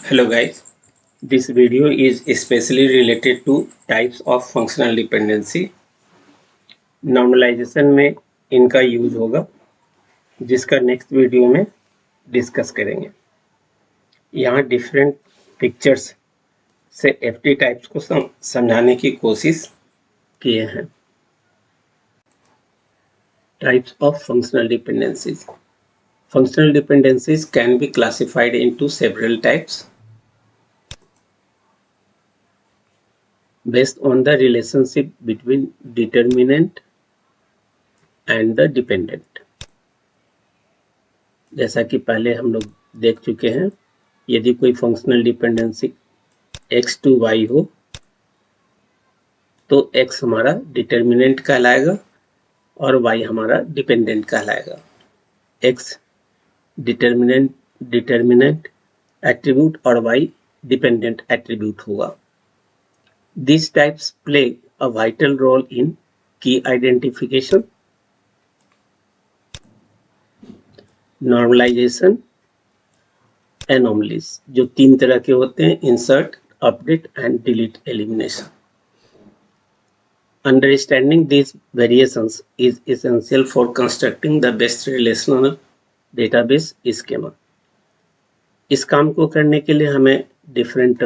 Hello guys, this video is especially related to types of functional dependency. Normalization में इनका use होगा जिसका next video में discuss करेंगे। यहाँ डिफरेंट पिक्चर्स से एफटी टाइप्स को समझाने की कोशिश किए हैं। Types of functional dependencies. Functional dependencies can be classified into several types based on the relationship between determinant and the dependent. जैसा कि पहले हम लोग देख चुके हैं, यदि कोई functional dependency x to y हो तो x हमारा डिटर्मिनेंट कहलाएगा और y हमारा डिपेंडेंट कहलाएगा। x डिटर्मिनेंट एट्रीब्यूट और y डिपेंडेंट एट्रीब्यूट होगा। These types play a vital role in key identification, normalization, anomalies, जो तीन तरह के होते हैं: insert, update and delete elimination. Understanding these variations is essential for constructing the best relational database schema. इस काम को करने के लिए हमें डिफरेंट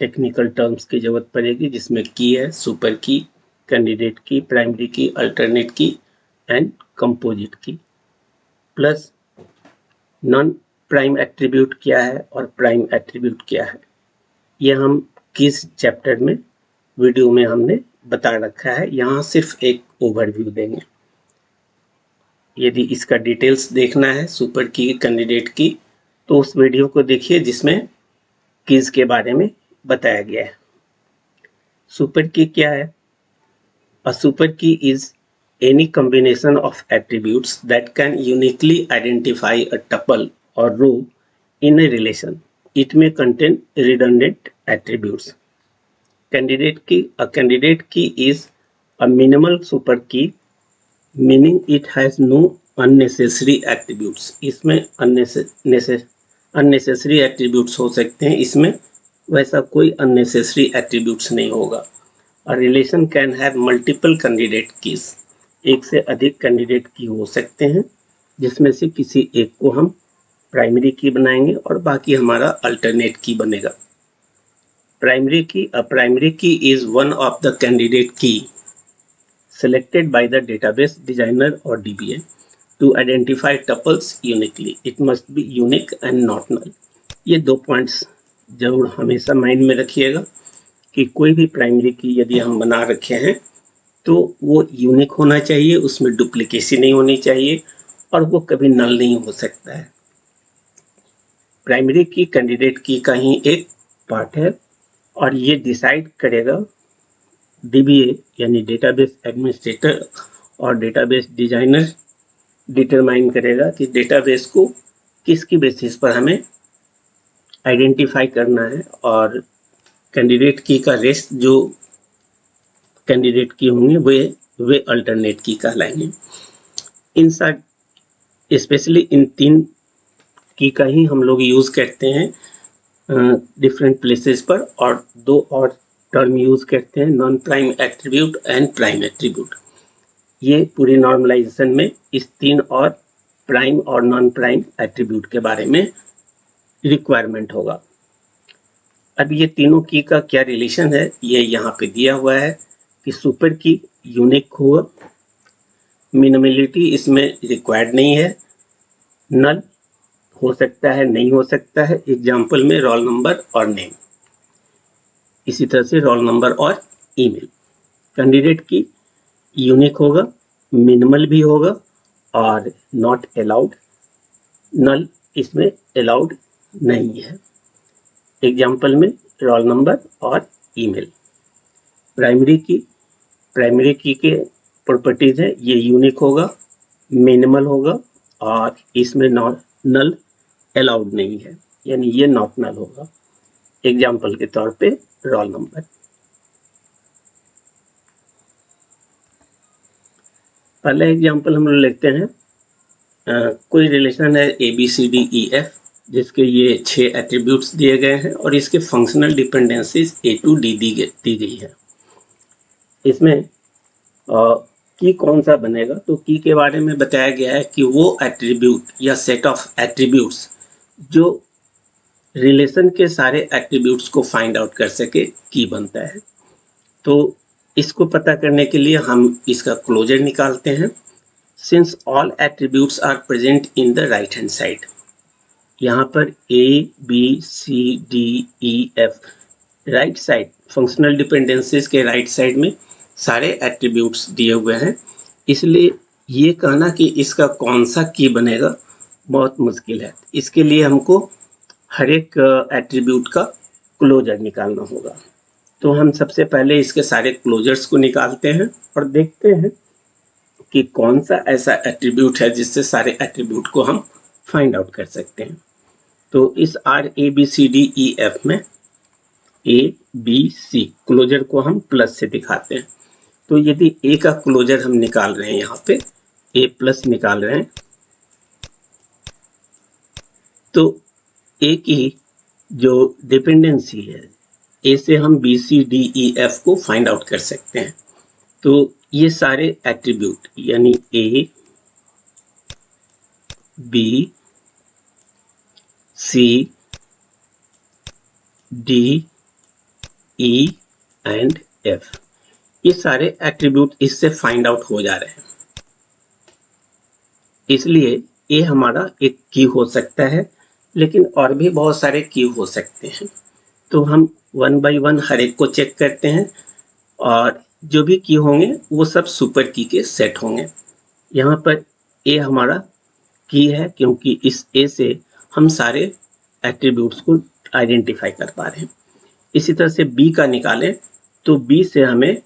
टेक्निकल टर्म्स की जरूरत पड़ेगी, जिसमें की है, सुपर की, कैंडिडेट की, प्राइमरी की, अल्टरनेट की and composite key, plus non prime attribute क्या है और प्राइम एट्रीब्यूट क्या है। यह हम किस चैप्टर में वीडियो में हमने बता रखा है, यहाँ सिर्फ एक ओवरव्यू देंगे। यदि इसका डिटेल्स देखना है सुपर की, कैंडिडेट की, तो उस वीडियो को देखिए जिसमें कीज के बारे में बताया गया है। सुपर की क्या है? अ सुपर की is any combination of attributes that can uniquely identify a tuple or row in a relation. It may contain redundant attributes. Candidate key. A candidate key is a minimal super key, meaning it has no unnecessary attributes. इसमें unnecessary attributes हो सकते हैं, इसमें वैसा कोई unnecessary attributes नहीं होगा। A relation can have multiple candidate keys. एक से अधिक कैंडिडेट की हो सकते हैं, जिसमें से किसी एक को हम प्राइमरी की बनाएंगे और बाकी हमारा अल्टरनेट की बनेगा। प्राइमरी की, अ प्राइमरी की is one of the candidate की selected by the database designer or DBA to identify tuples uniquely. It must be unique and not null. ये दो पॉइंट्स जरूर हमेशा माइंड में रखिएगा कि कोई भी प्राइमरी की यदि हम बना रखे हैं तो वो यूनिक होना चाहिए, उसमें डुप्लीकेसी नहीं होनी चाहिए और वो कभी नल नहीं हो सकता है। प्राइमरी की कैंडिडेट की का ही एक पार्ट है और ये डिसाइड करेगा डीबीए यानी डेटाबेस एडमिनिस्ट्रेटर और डेटाबेस डिजाइनर डिटरमाइन करेगा कि डेटाबेस को किसकी बेसिस पर हमें आइडेंटिफाई करना है और कैंडिडेट की का रेस्ट जो कैंडिडेट की होंगे वे अल्टरनेट की कहलाएंगे। इन सब स्पेशली इन तीन की का ही हम लोग यूज करते हैं डिफरेंट प्लेसेस पर, और दो और टर्म यूज करते हैं, non prime attribute and prime attribute. ये पूरी नॉर्मलाइजेशन में इस तीन और प्राइम और नॉन प्राइम एट्रीब्यूट के बारे में रिक्वायरमेंट होगा। अब ये तीनों की का क्या रिलेशन है, ये यहाँ पे दिया हुआ है कि सुपर की यूनिक होगा, मिनिमलिटी इसमें रिक्वायर्ड नहीं है, नल हो सकता है, नहीं हो सकता है, एग्जाम्पल में रोल नंबर और नेम, इसी तरह से रोल नंबर और ईमेल। कैंडिडेट की यूनिक होगा, मिनिमल भी होगा और नॉट अलाउड, नल इसमें अलाउड नहीं है, एग्जाम्पल में रोल नंबर और ईमेल। प्राइमरी की के प्रॉपर्टीज है, ये यूनिक होगा, मिनिमल होगा और इसमें नल अलाउड नहीं है, यानी ये नॉट नल होगा, एग्जाम्पल के तौर पे रोल नंबर। पहला एग्जाम्पल हम लोग लेते हैं, कोई रिलेशन है A B C D E F जिसके ये 6 एट्रीब्यूट्स दिए गए हैं और इसके functional dependencies A to D दी गई है। इसमें की कौन सा बनेगा, तो की के बारे में बताया गया है कि वो एट्रीब्यूट या सेट ऑफ एट्रीब्यूट्स जो रिलेशन के सारे एट्रीब्यूट्स को फाइंड आउट कर सके, की बनता है। तो इसको पता करने के लिए हम इसका क्लोजर निकालते हैं। Since all attributes are present in the right hand side, यहाँ पर A B C D E F right side, functional dependencies के राइट साइड में सारे एट्रीब्यूट्स दिए हुए हैं, इसलिए ये कहना कि इसका कौन सा की बनेगा बहुत मुश्किल है। इसके लिए हमको हर एक एट्रीब्यूट का क्लोजर निकालना होगा। तो हम सबसे पहले इसके सारे क्लोजर्स को निकालते हैं और देखते हैं कि कौन सा ऐसा एट्रीब्यूट है जिससे सारे एट्रीब्यूट को हम फाइंड आउट कर सकते हैं। तो इस RABCDEF में ABC क्लोजर को हम प्लस से दिखाते हैं। तो यदि A का क्लोजर हम निकाल रहे हैं, यहाँ पे A प्लस निकाल रहे हैं, तो A की जो डिपेंडेंसी है, A से हम BCDEF को फाइंड आउट कर सकते हैं। तो ये सारे एट्रीब्यूट यानी A B C D E and F, ये सारे एट्रीब्यूट इससे फाइंड आउट हो जा रहे हैं, इसलिए A हमारा एक की हो सकता है, लेकिन और भी बहुत सारे की हो सकते हैं। तो हम 1 by 1 हर एक को चेक करते हैं और जो भी की होंगे वो सब सुपर की के सेट होंगे। यहाँ पर A हमारा की है क्योंकि इस A से हम सारे एट्रीब्यूट्स को आइडेंटिफाई कर पा रहे हैं। इसी तरह से B का निकालें तो B से हमें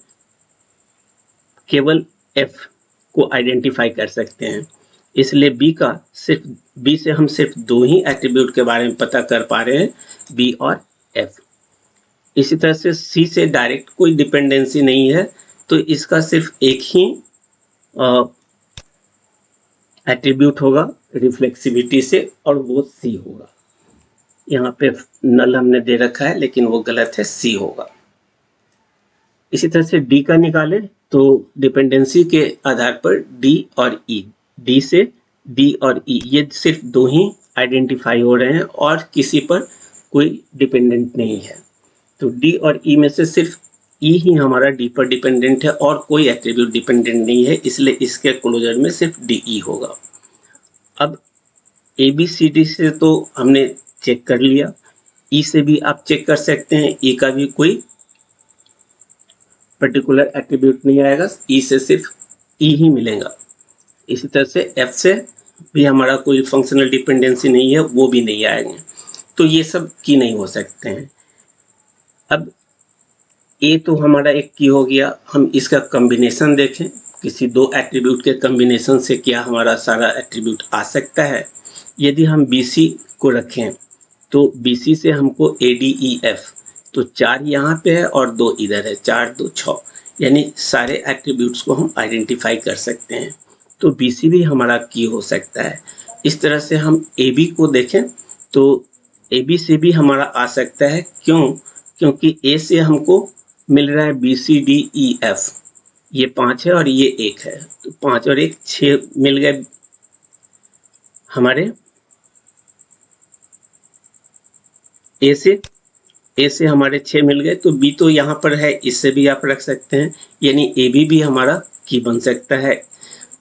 केवल F को आइडेंटिफाई कर सकते हैं, इसलिए B से हम सिर्फ 2 ही एट्रीब्यूट के बारे में पता कर पा रहे हैं, B और F। इसी तरह से C से डायरेक्ट कोई डिपेंडेंसी नहीं है, तो इसका सिर्फ एक ही एट्रीब्यूट होगा रिफ्लेक्सिविटी से, और वो C होगा। यहाँ पे नल हमने दे रखा है लेकिन वो गलत है, C होगा। इसी तरह से D का निकालें तो डिपेंडेंसी के आधार पर D और E, D से D और E ये सिर्फ 2 ही आइडेंटिफाई हो रहे हैं और किसी पर कोई डिपेंडेंट नहीं है। तो D और E में से सिर्फ E ही हमारा D पर डिपेंडेंट है और कोई एट्रीब्यूट डिपेंडेंट नहीं है, इसलिए इसके क्लोजर में सिर्फ DE होगा। अब ABCD से तो हमने चेक कर लिया, E से भी आप चेक कर सकते हैं, E का भी कोई पर्टिकुलर एट्रीब्यूट नहीं आएगा, E से सिर्फ E ही मिलेगा। इसी तरह से F से भी हमारा कोई फंक्शनल डिपेंडेंसी नहीं है, वो भी नहीं आएंगे, तो ये सब की नहीं हो सकते हैं। अब A तो हमारा एक की हो गया, हम इसका कॉम्बिनेशन देखें, किसी 2 एट्रीब्यूट के कॉम्बिनेशन से क्या हमारा सारा एट्रीब्यूट आ सकता है। यदि हम BC को रखें तो BC से हमको ADEF, तो 4 यहाँ पे है और 2 इधर है, 4 2 6, यानी सारे एट्रीब्यूट्स को हम आइडेंटिफाई कर सकते हैं, तो BC भी हमारा की हो सकता है। इस तरह से हम AB को देखें तो AB से भी हमारा आ सकता है, क्योंकि A से हमको मिल रहा है BCDEF, ये 5 है और ये 1 है, तो 5 और 1 6 मिल गए हमारे A से हमारे 6 मिल गए, तो B तो यहाँ पर है, इससे भी आप रख सकते हैं, यानी AB भी हमारा की बन सकता है।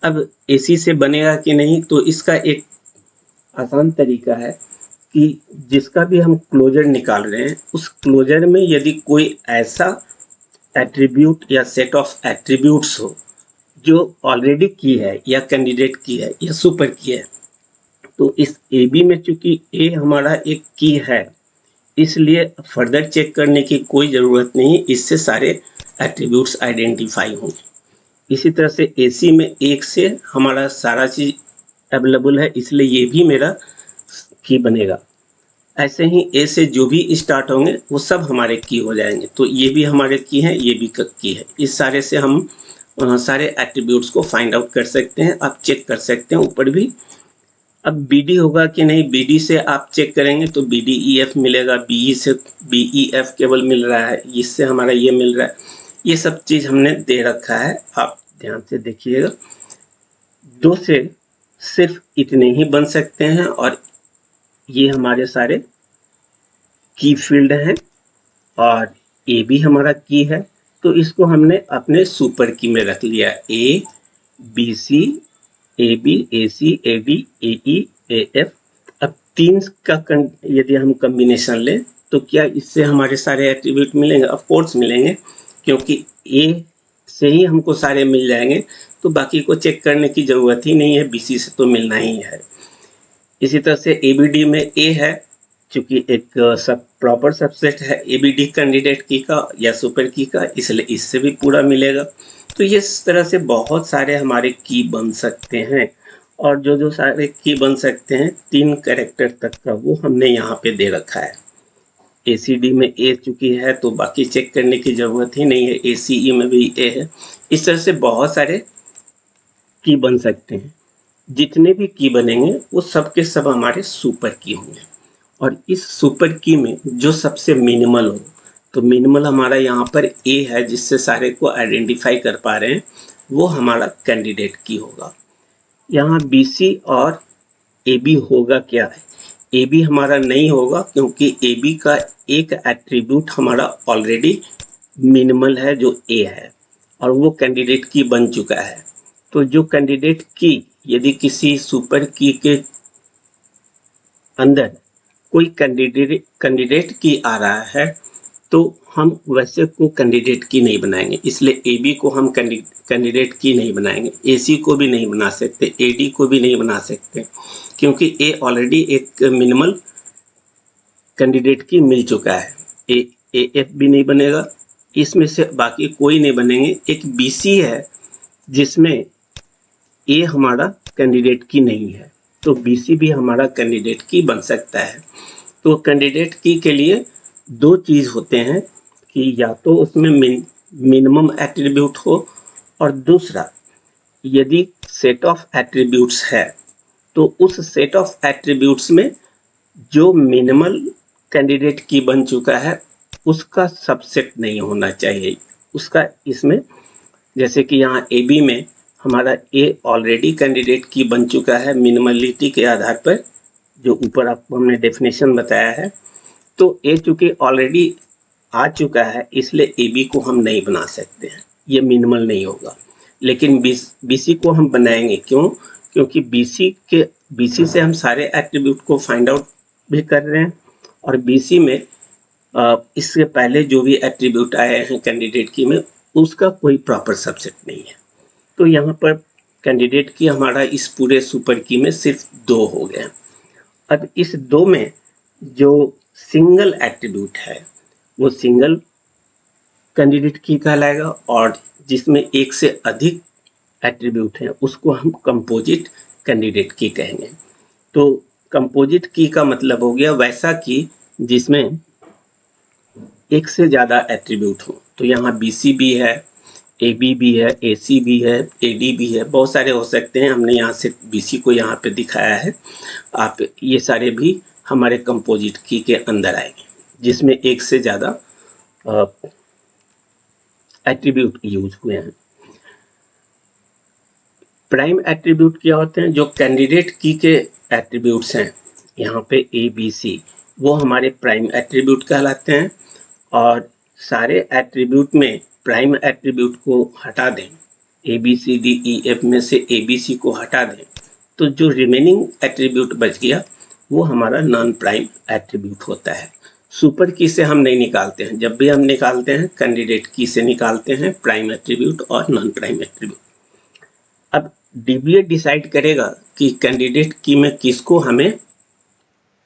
अब AC से बनेगा कि नहीं, तो इसका एक आसान तरीका है कि जिसका भी हम क्लोजर निकाल रहे हैं उस क्लोजर में यदि कोई ऐसा एट्रीब्यूट या सेट ऑफ एट्रीब्यूट्स हो जो ऑलरेडी की है या कैंडिडेट की है या सुपर की है, तो इस AB में चूंकि A हमारा एक की है, इसलिए फर्दर चेक करने की कोई ज़रूरत नहीं, इससे सारे एट्रीब्यूट्स आइडेंटिफाई होंगे। इसी तरह से AC में 1 से हमारा सारा चीज़ अवेलेबल है, इसलिए ये भी मेरा की बनेगा। ऐसे ही A से जो भी स्टार्ट होंगे वो सब हमारे की हो जाएंगे, तो ये भी हमारे की है, ये भी की है। इस सारे से हम सारे एट्रीब्यूट्स को फाइंड आउट कर सकते हैं। आप चेक कर सकते हैं, ऊपर भी अब BD होगा कि नहीं, BD से आप चेक करेंगे तो BDEF मिलेगा, BE से BEF केवल मिल रहा है, इससे हमारा ये मिल रहा है। ये सब चीज़ हमने दे रखा है, आप ध्यान से देखिएगा। 2 से सिर्फ इतने ही बन सकते हैं और ये हमारे सारे की फील्ड हैं और ए भी हमारा की है, तो इसको हमने अपने सुपर की में रख लिया, A B C A B A C A D A E A F. अब 3 का यदि हम कम्बिनेशन लें तो क्या इससे हमारे सारे एट्रीब्यूट मिलेंगे? ऑफ कोर्स मिलेंगे, क्योंकि ए से ही हमको सारे मिल जाएंगे, तो बाकी को चेक करने की ज़रूरत ही नहीं है, BC से तो मिलना ही है। इसी तरह से ABD में A है, चूंकि एक सब प्रॉपर सबसेट है ABD कैंडिडेट की का या सुपर की का, इसलिए इससे भी पूरा मिलेगा। तो ये इस तरह से बहुत सारे हमारे की बन सकते हैं, और जो जो सारे की बन सकते हैं 3 कैरेक्टर तक का वो हमने यहाँ पे दे रखा है। ACD में A चुकी है तो बाकी चेक करने की ज़रूरत ही नहीं है, ACE में भी A है। इस तरह से बहुत सारे की बन सकते हैं। जितने भी की बनेंगे वो सब के सब हमारे सुपर की होंगे, और इस सुपर की में जो सबसे मिनिमल हो, तो मिनिमल हमारा यहाँ पर ए है जिससे सारे को आइडेंटिफाई कर पा रहे हैं, वो हमारा कैंडिडेट की होगा। यहाँ BC और AB होगा क्या है? AB हमारा नहीं होगा, क्योंकि AB का एक एट्रीब्यूट हमारा ऑलरेडी मिनिमल है जो A है, और वो कैंडिडेट की बन चुका है। तो जो कैंडिडेट की यदि किसी सुपर की के अंदर कोई कैंडिडेट की आ रहा है तो हम वैसे को कैंडिडेट की नहीं बनाएंगे, इसलिए AB को हम कैंडिडेट की नहीं बनाएंगे, AC को भी नहीं बना सकते, AD को भी नहीं बना सकते, क्योंकि A ऑलरेडी एक मिनिमल कैंडिडेट की मिल चुका है। AF भी नहीं बनेगा, इसमें से बाकी कोई नहीं बनेंगे। एक BC है जिसमें A हमारा कैंडिडेट की नहीं है, तो BC भी हमारा कैंडिडेट की बन सकता है। तो कैंडिडेट की के लिए 2 चीज़ होते हैं कि या तो उसमें मिनिमम एट्रीब्यूट हो, और दूसरा यदि सेट ऑफ एट्रीब्यूट्स है तो उस सेट ऑफ एट्रीब्यूट्स में जो मिनिमल कैंडिडेट की बन चुका है उसका सबसेट नहीं होना चाहिए उसका। इसमें जैसे कि यहाँ AB में हमारा A ऑलरेडी कैंडिडेट की बन चुका है मिनिमलिटी के आधार पर, जो ऊपर आपको हमने डेफिनेशन बताया है। तो A चूंकि ऑलरेडी आ चुका है इसलिए AB को हम नहीं बना सकते हैं, ये मिनिमल नहीं होगा। लेकिन BC को हम बनाएंगे, क्यों? क्योंकि BC से हम सारे एट्रीब्यूट को फाइंड आउट भी कर रहे हैं, और BC में इससे पहले जो भी एट्रीब्यूट आए हैं कैंडिडेट की में उसका कोई प्रॉपर सबसेट नहीं है। तो यहाँ पर कैंडिडेट की हमारा इस पूरे सुपर की में सिर्फ 2 हो गए। अब इस 2 में जो सिंगल एट्रीब्यूट है वो सिंगल कैंडिडेट की कहलाएगा, और जिसमें एक से अधिक एट्रीब्यूट है उसको हम कंपोजिट कैंडिडेट की कहेंगे। तो कंपोजिट की का मतलब हो गया वैसा की जिसमें एक से ज़्यादा एट्रीब्यूट हो। तो यहाँ BC भी है, AB भी है, AC भी है, AD भी है, बहुत सारे हो सकते हैं। हमने यहाँ से BC को यहाँ पे दिखाया है, आप ये सारे भी हमारे कंपोजिट की के अंदर आएंगे जिसमें एक से ज़्यादा एट्रीब्यूट यूज हुए हैं। प्राइम एट्रीब्यूट क्या होते हैं? जो कैंडिडेट की के एट्रीब्यूट्स हैं यहाँ पे ABC, वो हमारे प्राइम एट्रीब्यूट कहलाते हैं। और सारे एट्रीब्यूट में प्राइम एट्रीब्यूट को हटा दें, ABCDEF में से ABC को हटा दें, तो जो रिमेनिंग एट्रीब्यूट बच गया वो हमारा नॉन प्राइम एट्रीब्यूट होता है। सुपर की से हम नहीं निकालते हैं, जब भी हम निकालते हैं कैंडिडेट की से निकालते हैं प्राइम एट्रीब्यूट और नॉन प्राइम एट्रीब्यूट। अब DBA डिसाइड करेगा कि कैंडिडेट की में किसको हमें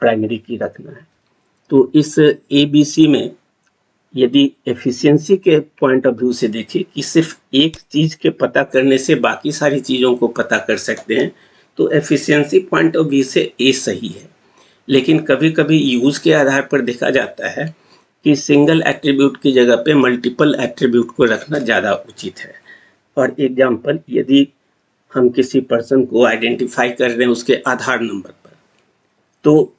प्राइमरी की रखना है। तो इस ABC में यदि एफिशिएंसी के पॉइंट ऑफ व्यू से देखें कि सिर्फ एक चीज़ के पता करने से बाकी सारी चीज़ों को पता कर सकते हैं, तो एफिशिएंसी पॉइंट ऑफ व्यू से A सही है। लेकिन कभी कभी यूज़ के आधार पर देखा जाता है कि सिंगल एट्रीब्यूट की जगह पे मल्टीपल एट्रीब्यूट को रखना ज़्यादा उचित है। और एग्जाम्पल, यदि हम किसी पर्सन को आइडेंटिफाई कर रहे हैं उसके आधार नंबर पर, तो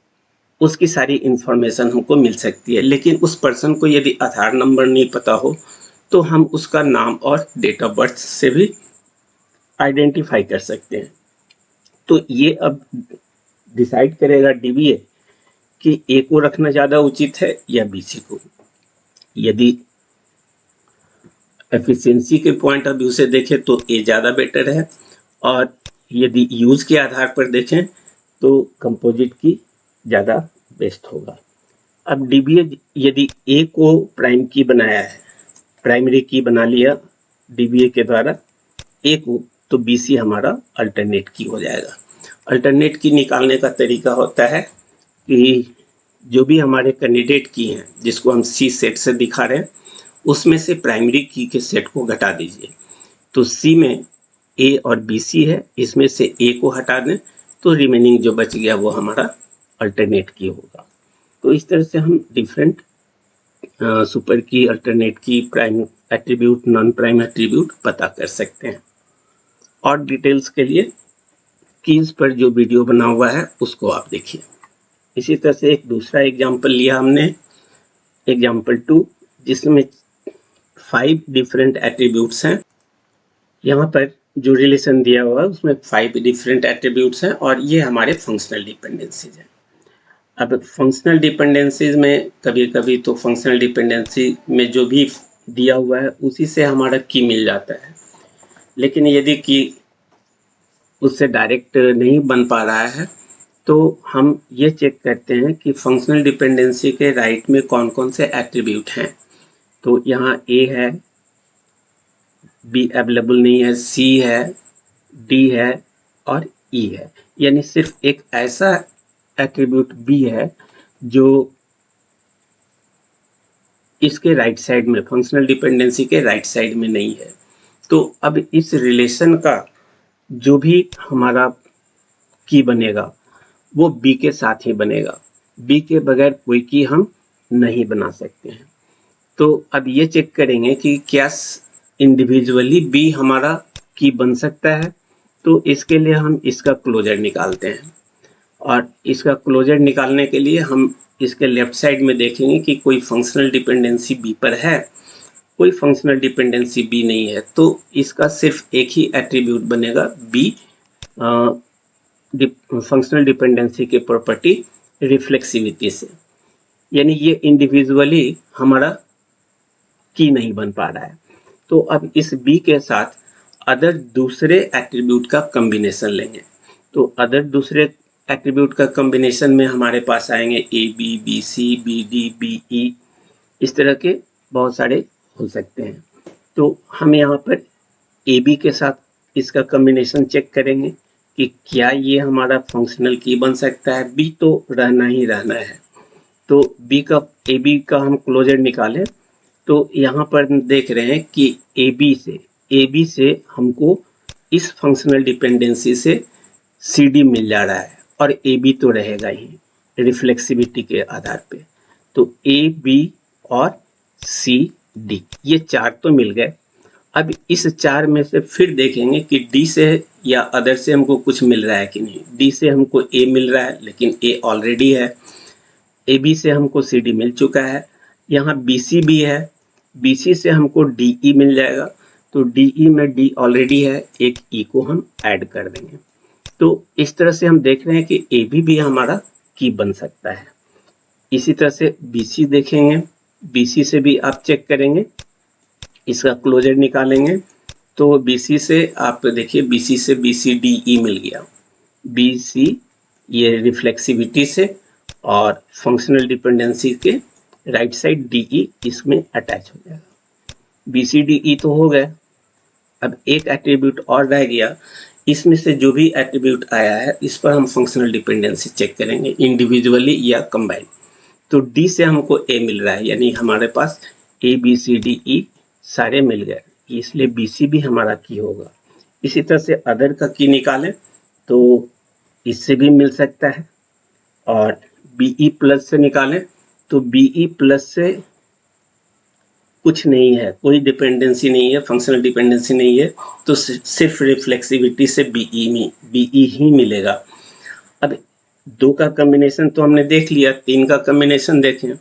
उसकी सारी इंफॉर्मेशन हमको मिल सकती है। लेकिन उस पर्सन को यदि आधार नंबर नहीं पता हो तो हम उसका नाम और डेट ऑफ बर्थ से भी आइडेंटिफाई कर सकते हैं। तो ये अब डिसाइड करेगा डीबीए कि ए को रखना ज़्यादा उचित है या बीसी को। यदि एफिशिएंसी के पॉइंट ऑफ व्यू से देखें तो ए ज़्यादा बेटर है, और यदि यूज़ के आधार पर देखें तो कंपोजिट की ज़्यादा बेस्ट होगा। अब डीबीए यदि ए को प्राइम की बनाया है, प्राइमरी की बना लिया डीबीए के द्वारा ए को, तो बीसी हमारा अल्टरनेट की हो जाएगा। अल्टरनेट की निकालने का तरीका होता है कि जो भी हमारे कैंडिडेट की हैं जिसको हम सी सेट से दिखा रहे हैं उसमें से प्राइमरी की के सेट को घटा दीजिए। तो सी में ए और बी सी है, इसमें से ए को हटा दें तो रिमेनिंग जो बच गया वो हमारा अल्टरनेट की होगा। तो इस तरह से हम डिफरेंट सुपर की, अल्टरनेट की, prime attribute, non prime attribute पता कर सकते हैं। और डिटेल्स के लिए कीज पर जो वीडियो बना हुआ है उसको आप देखिए। इसी तरह से एक दूसरा एग्जाम्पल लिया हमने, एग्जाम्पल 2, जिसमें 5 डिफरेंट एट्रीब्यूट्स हैं। यहाँ पर जो रिलेशन दिया हुआ है उसमें 5 डिफरेंट एट्रीब्यूट्स हैं और ये हमारे फंक्शनल डिपेंडेंसीज हैं। अब फंक्शनल डिपेंडेंसीज में कभी कभी तो फंक्शनल डिपेंडेंसी में जो भी दिया हुआ है उसी से हमारा की मिल जाता है, लेकिन यदि की उससे डायरेक्ट नहीं बन पा रहा है तो हम ये चेक करते हैं कि फंक्शनल डिपेंडेंसी के राइट में कौन कौन से एट्रीब्यूट हैं। तो यहाँ ए है, बी अवेलेबल नहीं है, सी है, डी है और ई है। यानी सिर्फ एक ऐसा एट्रीब्यूट बी है जो इसके राइट साइड में, फंक्शनल डिपेंडेंसी के राइट साइड में नहीं है। तो अब इस रिलेशन का जो भी हमारा की बनेगा वो बी के साथ ही बनेगा, बी के बगैर कोई की हम नहीं बना सकते हैं। तो अब ये चेक करेंगे कि क्या इंडिविजुअली बी हमारा की बन सकता है। तो इसके लिए हम इसका क्लोजर निकालते हैं, और इसका क्लोजर निकालने के लिए हम इसके लेफ्ट साइड में देखेंगे कि कोई फंक्शनल डिपेंडेंसी बी पर है। कोई फंक्शनल डिपेंडेंसी बी नहीं है, तो इसका सिर्फ एक ही एट्रीब्यूट बनेगा बी, फंक्शनल डिपेंडेंसी के प्रॉपर्टी रिफ्लेक्सिविटी से। यानी ये इंडिविजुअली हमारा की नहीं बन पा रहा है। तो अब इस बी के साथ अदर दूसरे एट्रीब्यूट का कॉम्बिनेशन लेंगे। तो अदर दूसरे एट्रीब्यूट का कॉम्बिनेशन में हमारे पास आएंगे A B, B C, B D, B E, इस तरह के बहुत सारे हो सकते हैं। तो हम यहाँ पर ए बी के साथ इसका कॉम्बिनेशन चेक करेंगे कि क्या ये हमारा फंक्शनल की बन सकता है। बी तो रहना ही रहना है, तो बी का, ए बी का हम क्लोजर निकालें तो यहाँ पर देख रहे हैं कि ए बी से हमको इस फंक्शनल डिपेंडेंसी से सी डी मिल जा रहा है, और ए बी तो रहेगा ही रिफ्लेक्सिविटी के आधार पे। तो ए बी और सी डी, ये 4 तो मिल गए। अब इस 4 में से फिर देखेंगे कि डी से या अदर से हमको कुछ मिल रहा है कि नहीं। डी से हमको ए मिल रहा है, लेकिन ए ऑलरेडी है। ए बी से हमको सी डी मिल चुका है। यहाँ बी सी भी है, बी सी से हमको डी ई मिल जाएगा। तो डी ई में डी ऑलरेडी है, एक ई को हम ऐड कर देंगे। तो इस तरह से हम देख रहे हैं कि ए बी भी हमारा की बन सकता है। इसी तरह से बी सी देखेंगे, बी सी से भी आप चेक करेंगे, इसका क्लोजर निकालेंगे। तो बी सी से आप देखिए, बी सी से बी सी डी ई मिल गया। बी सी ये रिफ्लेक्सिविटी से और फंक्शनल डिपेंडेंसी के राइट साइड डी ई इसमें अटैच हो जाएगा। बी सी डी ई तो हो गए। अब एक एट्रीब्यूट और रह गया, इसमें से जो भी एट्रीब्यूट आया है इस पर हम फंक्शनल डिपेंडेंसी चेक करेंगे इंडिविजुअली या कंबाइन। तो डी से हमको ए मिल रहा है, यानी हमारे पास ए बी सी डी ई सारे मिल गए, इसलिए बी सी भी हमारा की होगा। इसी तरह से अदर का की निकालें तो इससे भी मिल सकता है, और बी ई प्लस से निकालें तो बी ई प्लस से कुछ नहीं है, कोई डिपेंडेंसी नहीं है, फंक्शनल डिपेंडेंसी नहीं है, तो सिर्फ रिफ्लेक्सिविटी से बीई ही मिलेगा। अब 2 का कॉम्बिनेशन तो हमने देख लिया, 3 का कॉम्बिनेशन देखें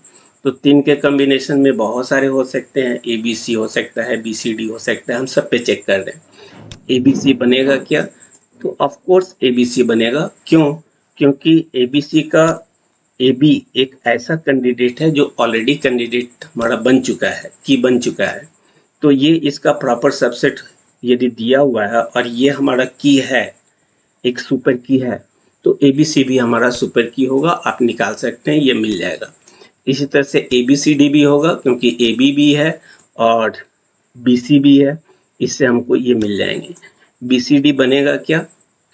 तो 3 के कॉम्बिनेशन में बहुत सारे हो सकते हैं, ABC हो सकता है, BCD हो सकता है, हम सब पे चेक कर रहे हैं। ABC बनेगा क्या? तो ऑफ कोर्स ABC बनेगा। क्यों? क्योंकि ABC का AB एक ऐसा कैंडिडेट है जो ऑलरेडी कैंडिडेट हमारा बन चुका है, की बन चुका है। तो ये इसका प्रॉपर सबसेट यदि दिया हुआ है और ये हमारा की है, एक सुपर की है, तो ABC भी हमारा सुपर की होगा, आप निकाल सकते हैं, ये मिल जाएगा। इसी तरह से ABCD भी होगा क्योंकि AB भी है और BC भी है, इससे हमको ये मिल जाएंगे। BCD बनेगा क्या?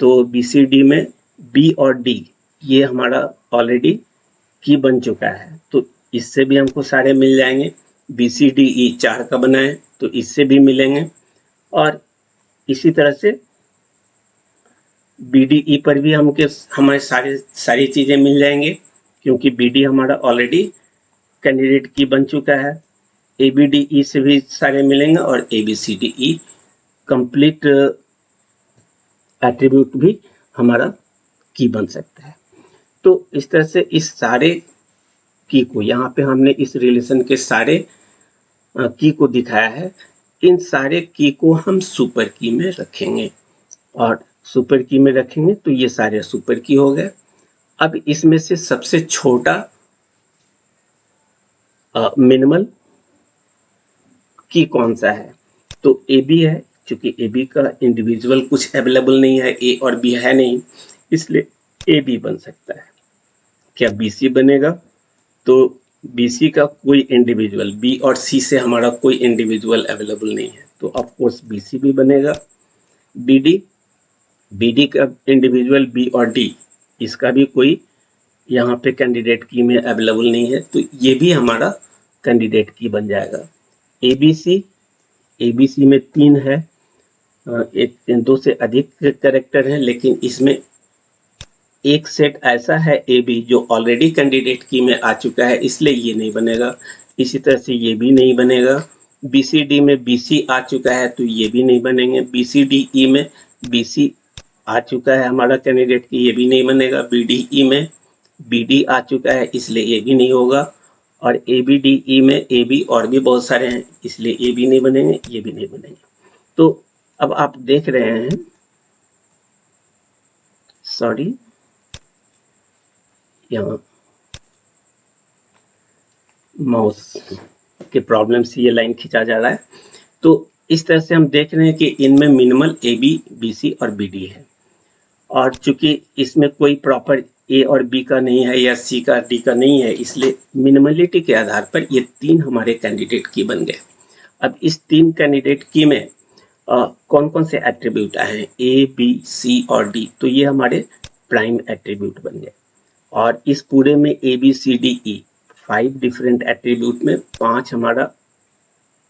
तो BCD में B और D ये हमारा ऑलरेडी की बन चुका है, तो इससे भी हमको सारे मिल जाएंगे। BCDE 4 का बना है तो इससे भी मिलेंगे, और इसी तरह से BDE पर भी हमारे सारी चीज़ें मिल जाएंगे क्योंकि BD हमारा ऑलरेडी कैंडिडेट की बन चुका है। ABDE से भी सारे मिलेंगे और ABCDE कंप्लीट एट्रीब्यूट भी हमारा की बन सकता है। तो इस तरह से इस सारे की को यहाँ पे हमने इस रिलेशन के सारे की को दिखाया है। इन सारे की को हम सुपर की में रखेंगे और सुपर की में रखेंगे तो ये सारे सुपर की हो गए। अब इसमें से सबसे छोटा मिनिमल की कौन सा है? तो AB है, क्योंकि AB का इंडिविजुअल कुछ अवेलेबल नहीं है, A और B है नहीं, इसलिए AB बन सकता है। क्या BC बनेगा? तो BC का कोई इंडिविजुअल, B और C से हमारा कोई इंडिविजुअल अवेलेबल नहीं है, तो ऑफ कोर्स BC भी बनेगा। BD का इंडिविजुअल B और D, इसका भी कोई यहाँ पे कैंडिडेट की में अवेलेबल नहीं है, तो ये भी हमारा कैंडिडेट की बन जाएगा। ABC में 3 है, 2 से अधिक कैरेक्टर हैं, लेकिन इसमें एक सेट ऐसा है AB जो ऑलरेडी कैंडिडेट की में आ चुका है, इसलिए ये नहीं बनेगा। इसी तरह से ये भी नहीं बनेगा। BCD में BC आ चुका है तो ये भी नहीं बनेंगे। BCDE में BC आ चुका है हमारा कैंडिडेट की, ये भी नहीं बनेगा। BDE में BD आ चुका है, इसलिए ये भी नहीं होगा। और ABDE में AB और भी बहुत सारे हैं, इसलिए ये भी नहीं बनेंगे, ये भी नहीं बनेंगे। तो अब आप देख रहे हैं, सॉरी यहाँ माउस के प्रॉब्लम से ये लाइन खींचा जा रहा है। तो इस तरह से हम देख रहे हैं कि इनमें मिनिमल AB, BC और BD है, और चूंकि इसमें कोई प्रॉपर A और B का नहीं है या C का D का नहीं है, इसलिए मिनिमलिटी के आधार पर ये 3 हमारे कैंडिडेट की बन गए। अब इस 3 कैंडिडेट की में कौन कौन से एट्रीब्यूट आए हैं? A, B, C और D, तो ये हमारे प्राइम एट्रीब्यूट बन गए। और इस पूरे में ABCDE 5 डिफरेंट एट्रीब्यूट में 5 हमारा